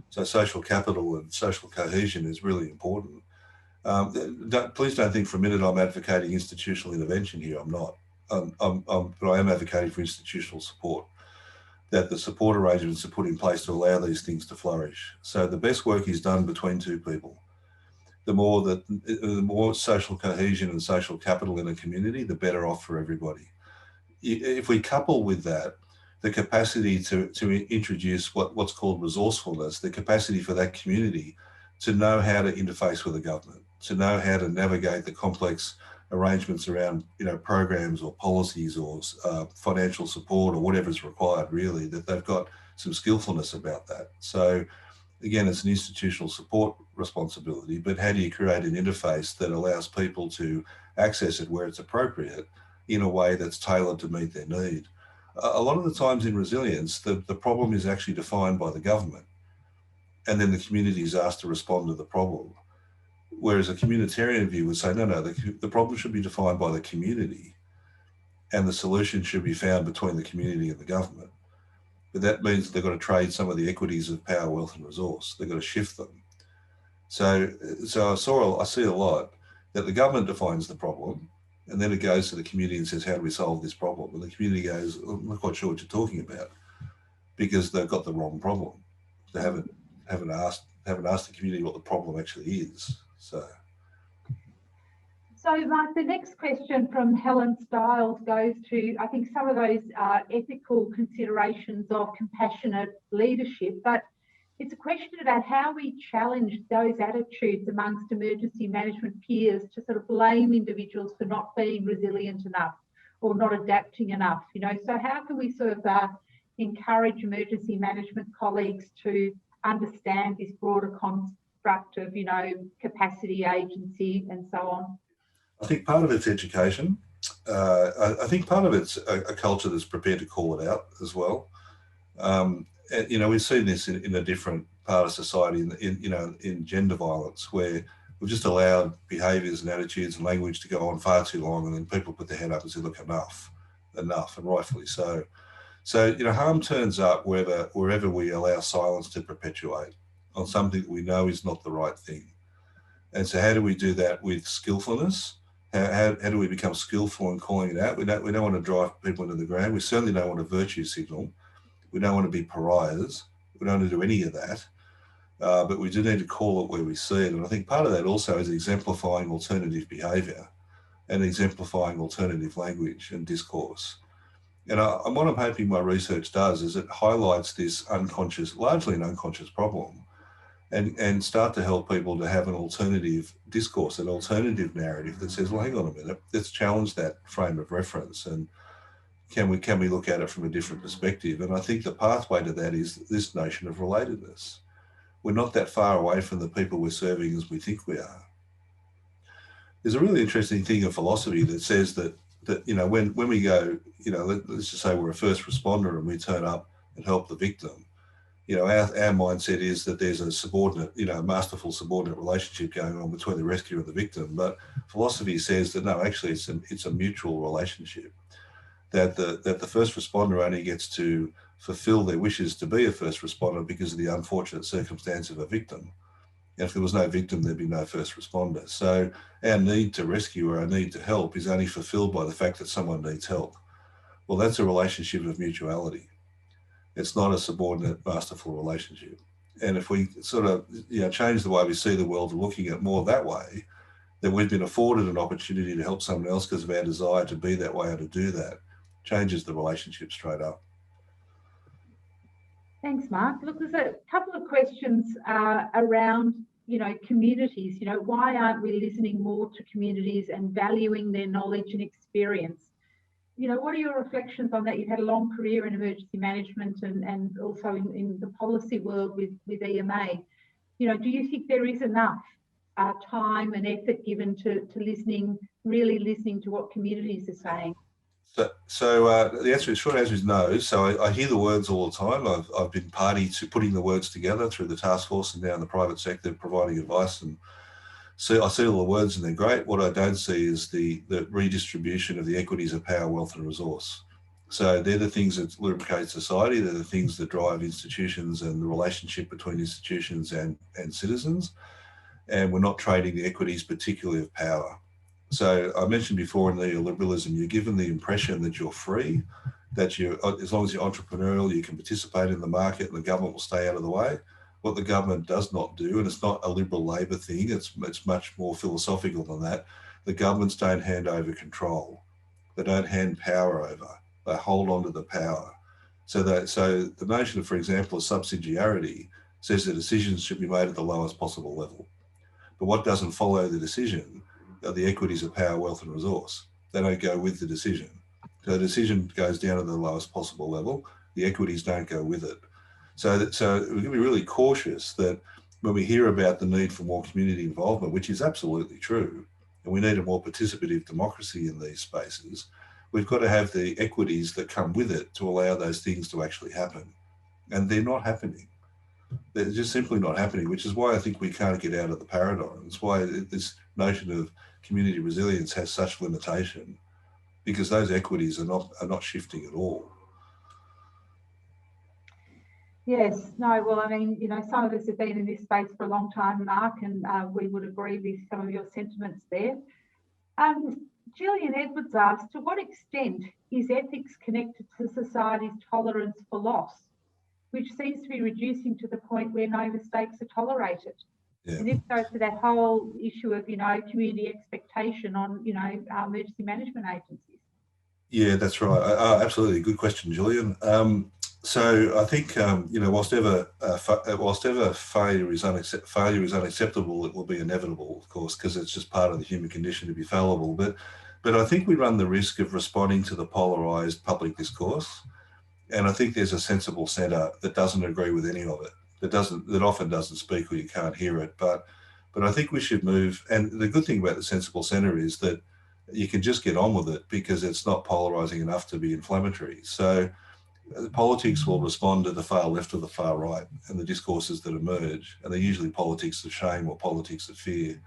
So social capital and social cohesion is really important. Please don't think for a minute I'm advocating institutional intervention here. I'm not. But I am advocating for institutional support, that the support arrangements are put in place to allow these things to flourish. So the best work is done between two people. The more social cohesion and social capital in a community, the better off for everybody. If we couple with that the capacity to introduce what's called resourcefulness, the capacity for that community to know how to interface with the government, to know how to navigate the complex arrangements around programs or policies or financial support or whatever's required, really, that they've got some skillfulness about that. So again, it's an institutional support responsibility, but how do you create an interface that allows people to access it where it's appropriate in a way that's tailored to meet their need? A lot of the times in resilience, the problem is actually defined by the government, and then the community is asked to respond to the problem. Whereas a communitarian view would say, no, the problem should be defined by the community, and the solution should be found between the community and the government. But that means they've got to trade some of the equities of power, wealth, and resource. They've got to shift them. So I see a lot that the government defines the problem, and then it goes to the community and says, how do we solve this problem? And the community goes, I'm not quite sure what you're talking about, because they've got the wrong problem. They haven't asked the community what the problem actually is. So, Mark, the next question from Helen Stiles goes to, I think, some of those ethical considerations of compassionate leadership, but it's a question about how we challenge those attitudes amongst emergency management peers to sort of blame individuals for not being resilient enough or not adapting enough, you know. So how can we sort of encourage emergency management colleagues to understand this broader construct of, you know, capacity, agency, and so on? I think part of it's education. I think part of it's a culture that's prepared to call it out as well. And, you know, we've seen this in a different part of society, in gender violence, where we've just allowed behaviours and attitudes and language to go on far too long, and then people put their hand up and say, look, enough, and rightfully so. So, you know, harm turns up wherever we allow silence to perpetuate on something that we know is not the right thing. And so how do we do that with skillfulness? How do we become skillful in calling it out? We don't want to drive people into the ground. We certainly don't want to virtue signal. We don't want to be pariahs. We don't want to do any of that. But we do need to call it where we see it. And I think part of that also is exemplifying alternative behaviour and exemplifying alternative language and discourse. And what I'm hoping my research does is it highlights this largely an unconscious problem, and start to help people to have an alternative discourse, an alternative narrative that says, well, hang on a minute, let's challenge that frame of reference, and can we look at it from a different perspective? And I think the pathway to that is this notion of relatedness. We're not that far away from the people we're serving as we think we are. There's a really interesting thing in philosophy that says that you know, when we go, you know, let's just say we're a first responder and we turn up and help the victim, you know, our mindset is that there's a subordinate, you know, masterful subordinate relationship going on between the rescuer and the victim. But philosophy says that no, actually it's a mutual relationship. That the first responder only gets to fulfill their wishes to be a first responder because of the unfortunate circumstance of a victim. And if there was no victim, there'd be no first responder. So our need to rescue or our need to help is only fulfilled by the fact that someone needs help. Well, that's a relationship of mutuality. It's not a subordinate, masterful relationship. And if we sort of, you know, change the way we see the world and looking at more that way, that we've been afforded an opportunity to help someone else because of our desire to be that way or to do that, changes the relationship straight up. Thanks, Mark. Look, there's a couple of questions around, you know, communities. You know, why aren't we listening more to communities and valuing their knowledge and experience? You know, what are your reflections on that? You've had a long career in emergency management and also in the policy world with EMA. You know, do you think there is enough time and effort given to really listening to what communities are saying? So the short answer is no. So I hear the words all the time. I've been party to putting the words together through the task force and now in the private sector providing advice, and I see all the words and they're great. What I don't see is the redistribution of the equities of power, wealth and resource. So they're the things that lubricate society. They're the things that drive institutions and the relationship between institutions and citizens. And we're not trading the equities, particularly of power. So I mentioned before in neoliberalism, you're given the impression that you're free, that as long as you're entrepreneurial, you can participate in the market and the government will stay out of the way. What the government does not do, and it's not a Liberal Labor thing, it's much more philosophical than that. The governments don't hand over control. They don't hand power over. They hold on to the power. So the notion of, for example, of subsidiarity says that decisions should be made at the lowest possible level. But what doesn't follow the decision are the equities of power, wealth and resource. They don't go with the decision. So the decision goes down to the lowest possible level. The equities don't go with it. So we're going to be really cautious that when we hear about the need for more community involvement, which is absolutely true, and we need a more participative democracy in these spaces, we've got to have the equities that come with it to allow those things to actually happen. And they're not happening. They're just simply not happening, which is why I think we can't get out of the paradigm. It's why this notion of community resilience has such limitation, because those equities are not shifting at all. Yes, no, well, I mean, you know, some of us have been in this space for a long time, Mark, and we would agree with some of your sentiments there. Gillian Edwards asked, to what extent is ethics connected to society's tolerance for loss, which seems to be reducing to the point where no mistakes are tolerated? Yeah. And this goes to that whole issue of, community expectation on, emergency management agencies. Yeah, that's right. Absolutely. Good question, Julian. So I think, whilst ever failure is unacceptable, it will be inevitable, of course, because it's just part of the human condition to be fallible. But I think we run the risk of responding to the polarised public discourse. And I think there's a sensible centre that doesn't agree with any of it, that often doesn't speak or you can't hear it. But I think we should move. And the good thing about the sensible centre is that you can just get on with it because it's not polarising enough to be inflammatory. So politics will respond to the far left or the far right and the discourses that emerge. And they're usually politics of shame or politics of fear.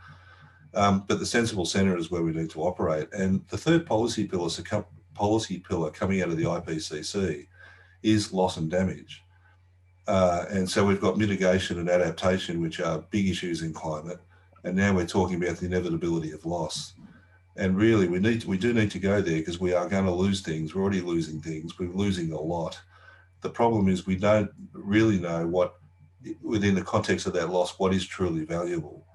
But the sensible centre is where we need to operate. And the third policy pillar coming out of the IPCC is loss and damage. And so we've got mitigation and adaptation, which are big issues in climate. And now we're talking about the inevitability of loss. And really, we do need to go there because we are going to lose things. We're already losing things. We're losing a lot. The problem is we don't really know what, within the context of that loss, what is truly valuable.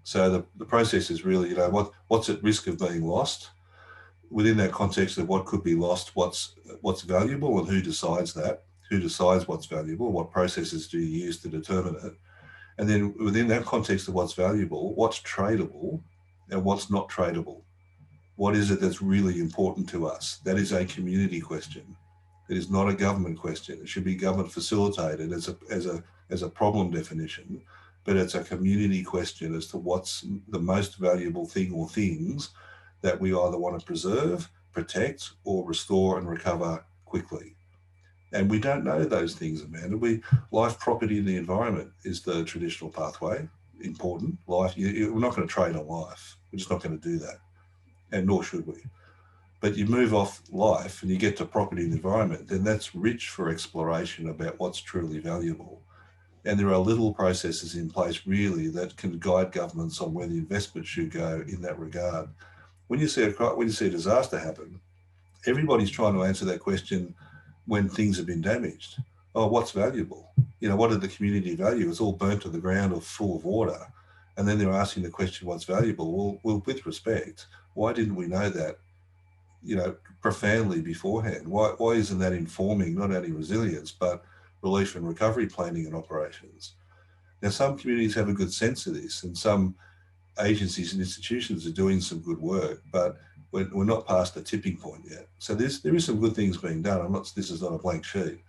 So the process is really, what's at risk of being lost. Within that context of what could be lost, what's valuable and who decides that, who decides what's valuable, what processes do you use to determine it. And then within that context of what's valuable, what's tradable and what's not tradable. What is it that's really important to us? That is a community question. It is not a government question. It should be government facilitated as a problem definition, but it's a community question as to what's the most valuable thing or things that we either want to preserve, protect, or restore and recover quickly. And we don't know those things, Amanda. Life, property, and the environment is the traditional pathway. Important. Life, we're not going to trade on life. We're just not going to do that. And nor should we. But you move off life and you get to property and environment, then that's rich for exploration about what's truly valuable. And there are little processes in place really that can guide governments on where the investment should go in that regard. When you see a disaster happen, everybody's trying to answer that question when things have been damaged. Oh, what's valuable? What did the community value? It's all burnt to the ground or full of water. And then they're asking the question, what's valuable? Well, with respect, why didn't we know that, profoundly beforehand? Why isn't that informing not only resilience, but relief and recovery planning and operations? Now, some communities have a good sense of this, and some agencies and institutions are doing some good work, but we're not past the tipping point yet. So there is some good things being done. This is not a blank sheet,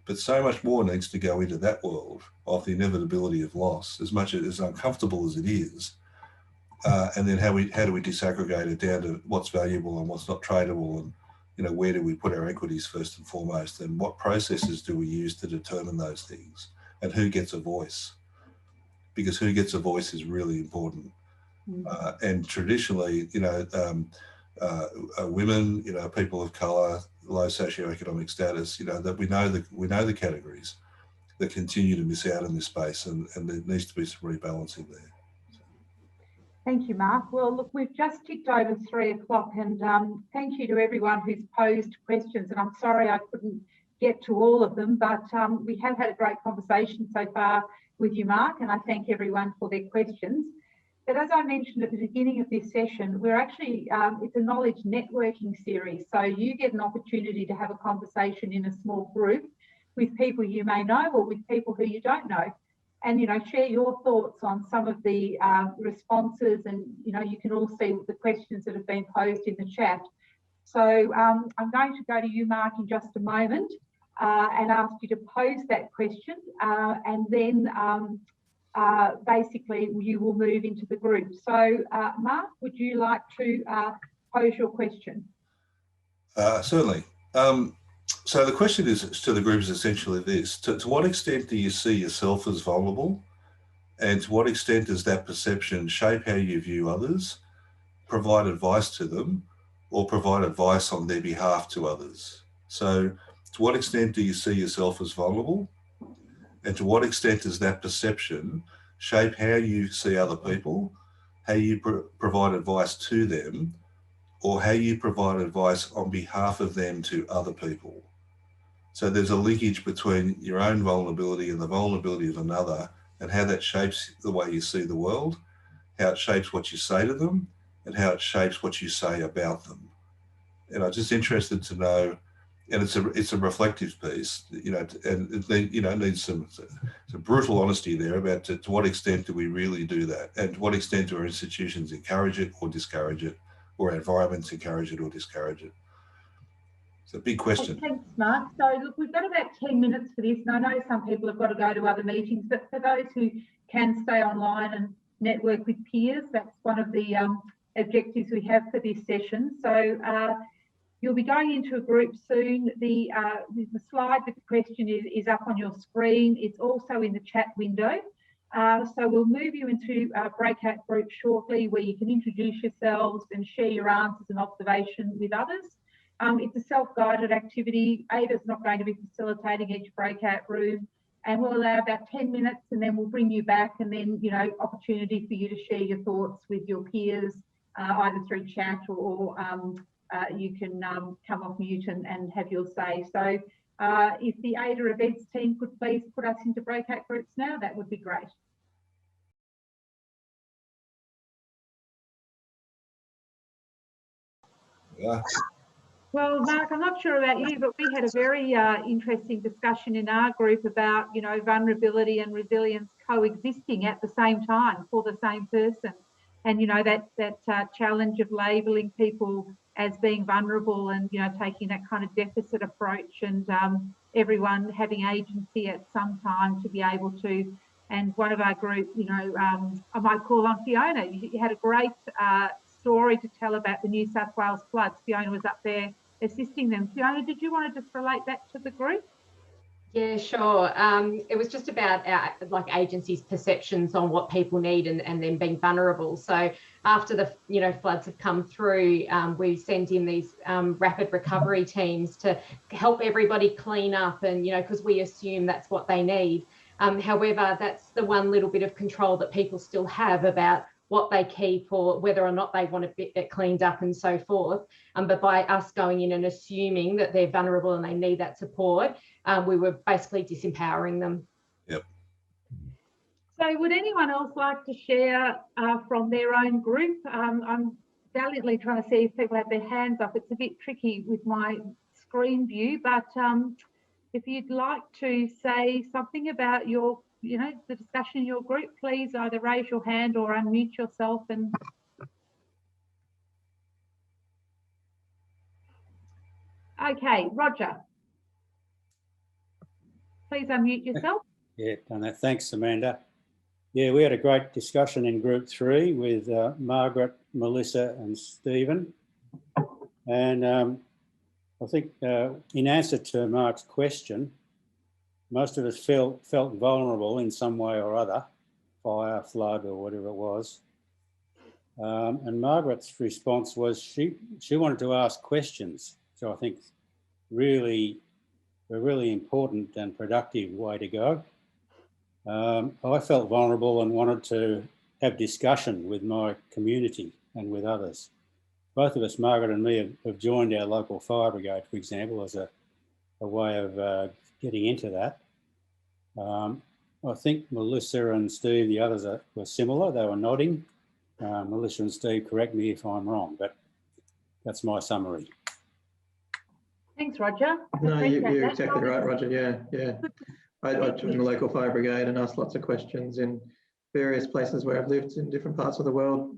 but so much more needs to go into that world of the inevitability of loss, as much as uncomfortable as it is. And then how do we disaggregate it down to what's valuable and what's not tradable, and where do we put our equities first and foremost, and what processes do we use to determine those things, and who gets a voice, because who gets a voice is really important. And traditionally, women, people of colour, low socioeconomic status, that we know the categories that continue to miss out in this space, and there needs to be some rebalancing there. Thank you, Mark. Well, look, we've just ticked over 3 o'clock, and thank you to everyone who's posed questions. And I'm sorry I couldn't get to all of them, but we have had a great conversation so far with you, Mark, and I thank everyone for their questions. But as I mentioned at the beginning of this session, we're actually, it's a knowledge networking series. So you get an opportunity to have a conversation in a small group with people you may know or with people who you don't know. And, share your thoughts on some of the responses, and, you can all see the questions that have been posed in the chat. So I'm going to go to you, Mark, in just a moment and ask you to pose that question, and then basically you will move into the group. So, Mark, would you like to pose your question? Certainly. So the question to the group is essentially this: to what extent do you see yourself as vulnerable, and to what extent does that perception shape how you view others, provide advice to them, or provide advice on their behalf to others? So to what extent do you see yourself as vulnerable, and to what extent does that perception shape how you see other people, how you provide advice to them, or how you provide advice on behalf of them to other people? So there's a linkage between your own vulnerability and the vulnerability of another, and how that shapes the way you see the world, how it shapes what you say to them, and how it shapes what you say about them. And I'm just interested to know, and it's a reflective piece, you know, and it needs some brutal honesty there about to what extent do we really do that, and to what extent do our institutions encourage it or discourage it, or our environments encourage it or discourage it. It's a big question. Thanks, Mark. So look, we've got about 10 minutes for this, and I know some people have got to go to other meetings, but for those who can stay online and network with peers, that's one of the objectives we have for this session. So you'll be going into a group soon. The slide with the question is up on your screen. It's also in the chat window. So we'll move you into a breakout group shortly where you can introduce yourselves and share your answers and observations with others. It's a self-guided activity. AIDR's not going to be facilitating each breakout room, and we'll allow about 10 minutes, and then we'll bring you back, and then, you know, opportunity for you to share your thoughts with your peers, either through chat or you can come off mute and have your say. So if the AIDR events team could please put us into breakout groups now, that would be great. Yeah. Well, Mark, I'm not sure about you, but we had a very interesting discussion in our group about, you know, vulnerability and resilience coexisting at the same time for the same person. And, you know, that challenge of labelling people as being vulnerable and, you know, taking that kind of deficit approach, and everyone having agency at some time to be able to. And one of our group, you know, I might call on Fiona. You had a great story to tell about the New South Wales floods. Fiona was up there assisting them. Fiona, did you want to just relate that to the group? Yeah, sure. It was just about our, like, agencies' perceptions on what people need and then being vulnerable. So after the floods have come through, we sent in these rapid recovery teams to help everybody clean up, and because we assume that's what they need. However, that's the one little bit of control that people still have about what they keep or whether or not they want to get cleaned up and so forth. But by us going in and assuming that they're vulnerable and they need that support, we were basically disempowering them. Yep. So would anyone else like to share from their own group? I'm valiantly trying to see if people have their hands up. It's a bit tricky with my screen view, but if you'd like to say something about your the discussion in your group, please either raise your hand or unmute yourself. And okay, Roger, please unmute yourself. Yeah, done that. Thanks, Amanda. Yeah, we had a great discussion in group 3 with Margaret, Melissa and Stephen. And I think in answer to Mark's question, most of us felt vulnerable in some way or other, fire, flood or whatever it was. And Margaret's response was she wanted to ask questions. So I think really a really important and productive way to go. I felt vulnerable and wanted to have discussion with my community and with others. Both of us, Margaret and me, have joined our local fire brigade, for example, as a way of getting into that. I think Melissa and Steve, the others, were similar. They were nodding. Melissa and Steve, correct me if I'm wrong, but that's my summary. Thanks, Roger. No, you're exactly right, Roger. Yeah. I joined the local fire brigade and asked lots of questions in various places where I've lived in different parts of the world.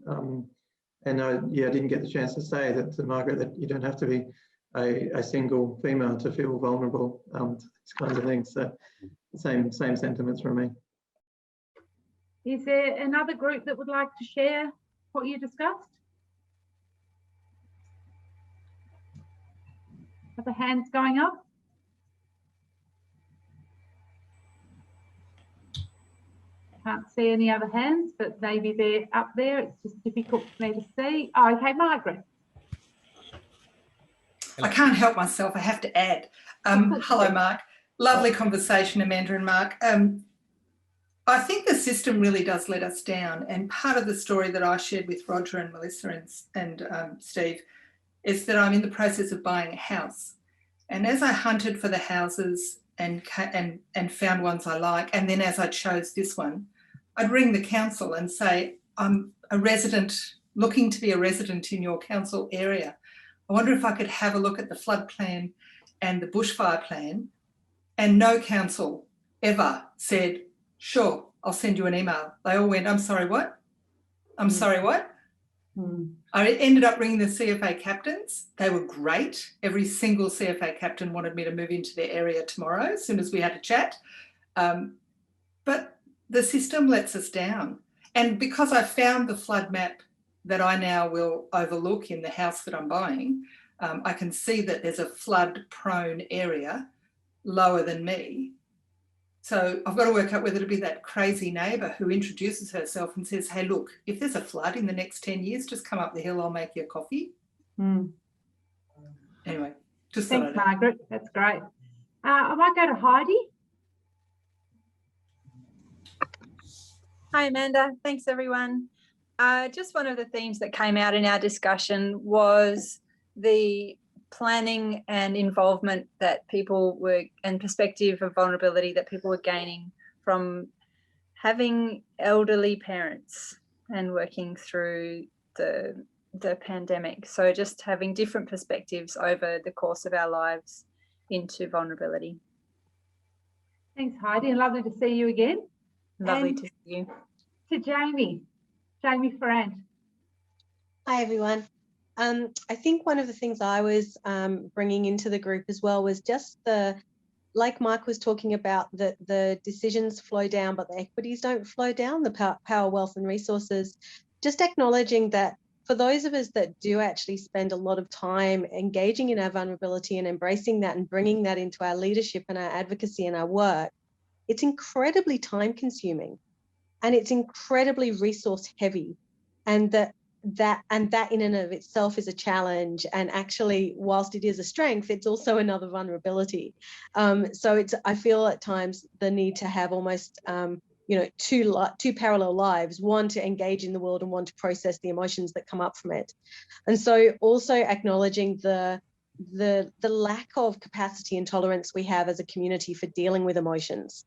And I didn't get the chance to say that to Margaret that you don't have to be a single female to feel vulnerable to these kinds of things. So same sentiments from me. Is there another group that would like to share what you discussed? Other hands going up? Can't see any other hands, but maybe they're up there. It's just difficult for me to see. Oh, okay, Margaret. I can't help myself. I have to add. Hello, Mark. Lovely conversation, Amanda and Mark. I think the system really does let us down. And part of the story that I shared with Roger and Melissa and Steve is that I'm in the process of buying a house. And as I hunted for the houses and found ones I like, and then as I chose this one, I'd ring the council and say, I'm a resident, looking to be a resident in your council area. I wonder if I could have a look at the flood plan and the bushfire plan. And no council ever said, sure, I'll send you an email. They all went, I'm sorry, what? I'm sorry, what? I ended up ringing the CFA captains. They were great. Every single CFA captain wanted me to move into their area tomorrow as soon as we had a chat. But the system lets us down. And because I found the flood map that I now will overlook in the house that I'm buying, I can see that there's a flood prone area lower than me. So I've got to work out whether to be that crazy neighbour who introduces herself and says, hey, look, if there's a flood in the next 10 years, just come up the hill, I'll make you a coffee. Anyway, just thanks, Margaret. That's great. I might go to Heidi. Hi, Amanda. Thanks, everyone. Just one of the themes that came out in our discussion was the planning and involvement that people were, and perspective of vulnerability that people were gaining from having elderly parents and working through the pandemic. So just having different perspectives over the course of our lives into vulnerability. Thanks, Heidi, and lovely to see you again. Lovely to see you. To Jamie Ferrand. Hi, everyone. I think one of the things I was bringing into the group as well was just like Mark was talking about, that the decisions flow down, but the equities don't flow down, the power, wealth and resources. Just acknowledging that for those of us that do actually spend a lot of time engaging in our vulnerability and embracing that and bringing that into our leadership and our advocacy and our work, it's incredibly time consuming and it's incredibly resource heavy. And that in and of itself is a challenge, and actually whilst it is a strength, it's also another vulnerability. So I feel at times the need to have almost two parallel lives, one to engage in the world and one to process the emotions that come up from it. And so also acknowledging the lack of capacity and tolerance we have as a community for dealing with emotions,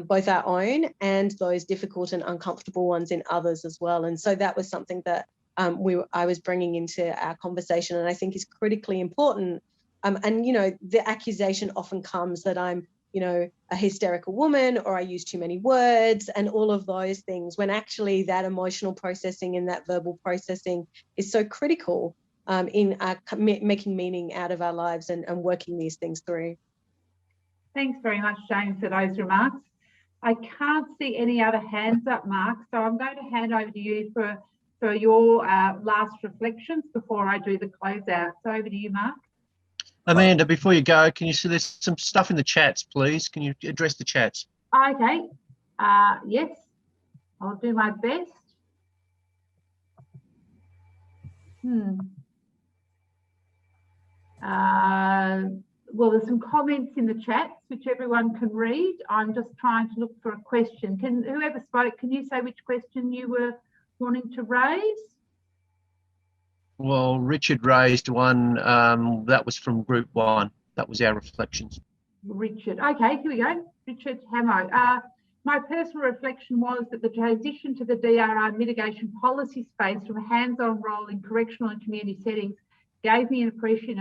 both our own and those difficult and uncomfortable ones in others as well. And so that was something that I was bringing into our conversation, and I think is critically important. And, the accusation often comes that I'm, a hysterical woman, or I use too many words and all of those things, when actually that emotional processing and that verbal processing is so critical in making meaning out of our lives and working these things through. Thanks very much, Jane, for those remarks. I can't see any other hands up, Mark, so I'm going to hand over to you for your last reflections before I do the closeout. So over to you, Mark. Amanda, before you go, can you see there's some stuff in the chats, please? Can you address the chats? Okay. Yes, I'll do my best. Well, there's some comments in the chats which everyone can read. I'm just trying to look for a question. Whoever spoke, can you say which question you were wanting to raise? Well, Richard raised one that was from Group 1. That was our reflections. Richard. Okay, here we go. Richard Hamo. My personal reflection was that the transition to the DRR mitigation policy space from a hands-on role in correctional and community settings gave me an appreciation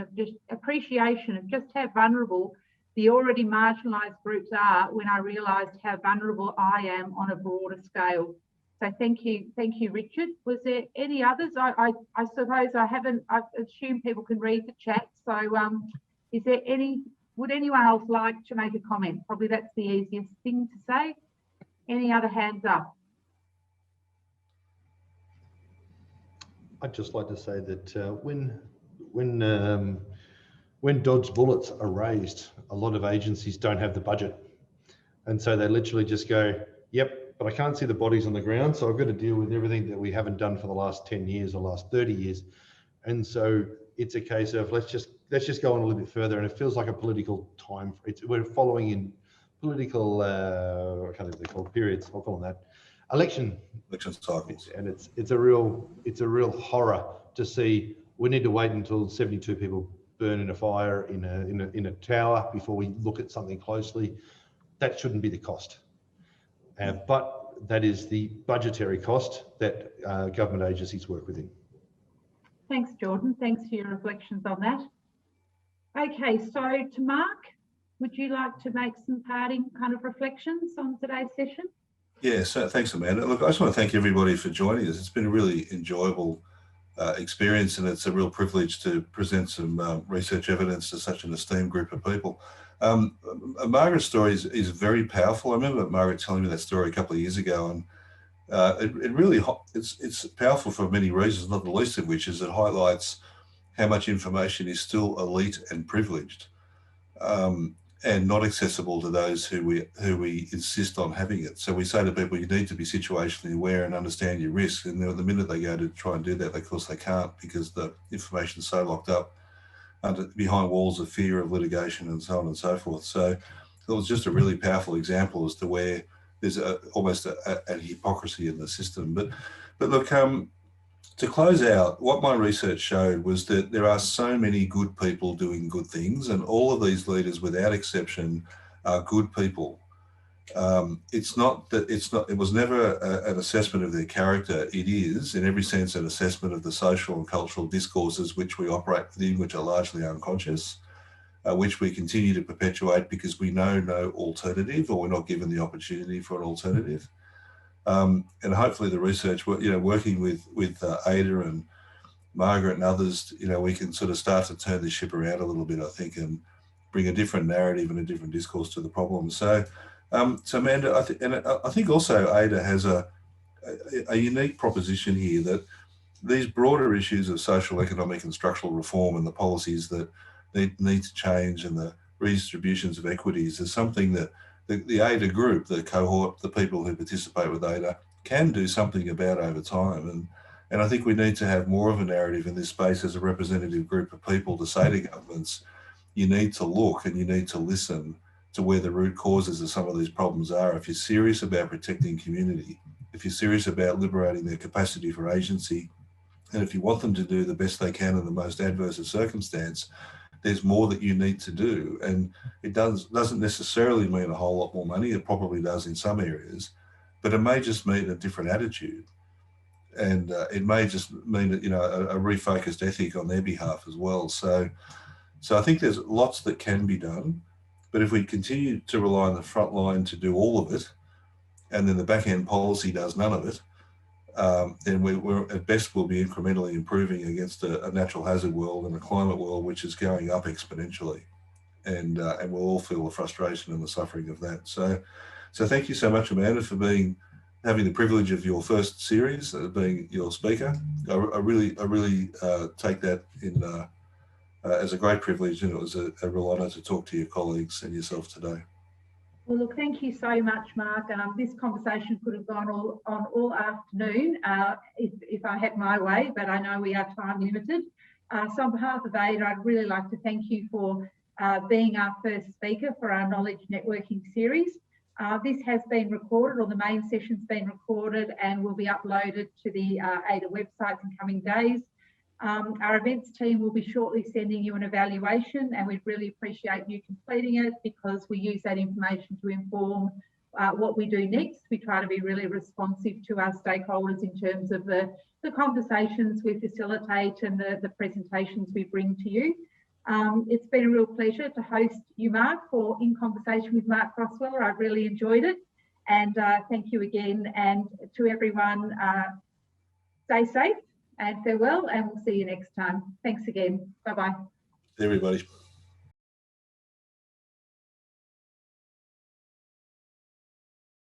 of just how vulnerable the already marginalised groups are when I realised how vulnerable I am on a broader scale. So thank you, Richard. Was there any others? I suppose I've assumed people can read the chat. So is there would anyone else like to make a comment? Probably that's the easiest thing to say. Any other hands up? I'd just like to say that when dodge bullets are raised, a lot of agencies don't have the budget. And so they literally just go, yep, but I can't see the bodies on the ground, so I've got to deal with everything that we haven't done for the last 10 years or last 30 years. And so it's a case of let's just go on a little bit further, and it feels like a political time. We're following in political, I can't think they're called periods. I'll call them that. Election cycles, and it's a real horror to see. We need to wait until 72 people burn in a fire in a tower before we look at something closely. That shouldn't be the cost. But that is the budgetary cost that government agencies work within. Thanks, Jordan. Thanks for your reflections on that. Okay, so to Mark, would you like to make some parting kind of reflections on today's session? Yeah, so thanks, Amanda. Look, I just want to thank everybody for joining us. It's been a really enjoyable experience, and it's a real privilege to present some research evidence to such an esteemed group of people. Margaret's story is very powerful. I remember Margaret telling me that story a couple of years ago, and it's powerful for many reasons, not the least of which is it highlights how much information is still elite and privileged, and not accessible to those who we insist on having it. So we say to people, you need to be situationally aware and understand your risks. And the minute they go to try and do that, of course they can't, because the information is so locked up behind walls of fear of litigation and so on and so forth. So it was just a really powerful example as to where there's almost a hypocrisy in the system. But look, to close out, what my research showed was that there are so many good people doing good things, and all of these leaders, without exception, are good people. It was never an assessment of their character. It is, in every sense, an assessment of the social and cultural discourses which we operate within, which are largely unconscious, which we continue to perpetuate because we know no alternative, or we're not given the opportunity for an alternative. And hopefully the research, working with Ada and Margaret and others, we can sort of start to turn this ship around a little bit, I think, and bring a different narrative and a different discourse to the problem. So Amanda, I think also Ada has a unique proposition here, that these broader issues of social, economic and structural reform and the policies that need to change and the redistributions of equities is something that the AIDR group, the cohort, the people who participate with AIDR, can do something about over time. And I think we need to have more of a narrative in this space as a representative group of people to say to governments, you need to look and you need to listen to where the root causes of some of these problems are. If you're serious about protecting community, if you're serious about liberating their capacity for agency, and if you want them to do the best they can in the most adverse of circumstance, there's more that you need to do. And it doesn't necessarily mean a whole lot more money. It probably does in some areas, but it may just mean a different attitude. And it may just mean a refocused ethic on their behalf as well. So I think there's lots that can be done, but if we continue to rely on the front line to do all of it, and then the back end policy does none of it, then we're at best will be incrementally improving against a natural hazard world and a climate world which is going up exponentially, and we'll all feel the frustration and the suffering of that. So thank you so much, Amanda, for having the privilege of your first series, being your speaker. I really take that in as a great privilege, and it was a real honour to talk to your colleagues and yourself today. Well, look, thank you so much, Mark. This conversation could have gone on all afternoon if I had my way, but I know we are time limited. So on behalf of AIDR, I'd really like to thank you for being our first speaker for our Knowledge Networking Series. This has been recorded, or the main session's been recorded, and will be uploaded to the AIDR website in coming days. Our events team will be shortly sending you an evaluation, and we'd really appreciate you completing it, because we use that information to inform what we do next. We try to be really responsive to our stakeholders in terms of the conversations we facilitate and the presentations we bring to you. It's been a real pleasure to host you, Mark, for In Conversation with Mark Crosweller. I've really enjoyed it, and thank you again. And to everyone, stay safe and farewell, and we'll see you next time. Thanks again. Bye-bye. Everybody.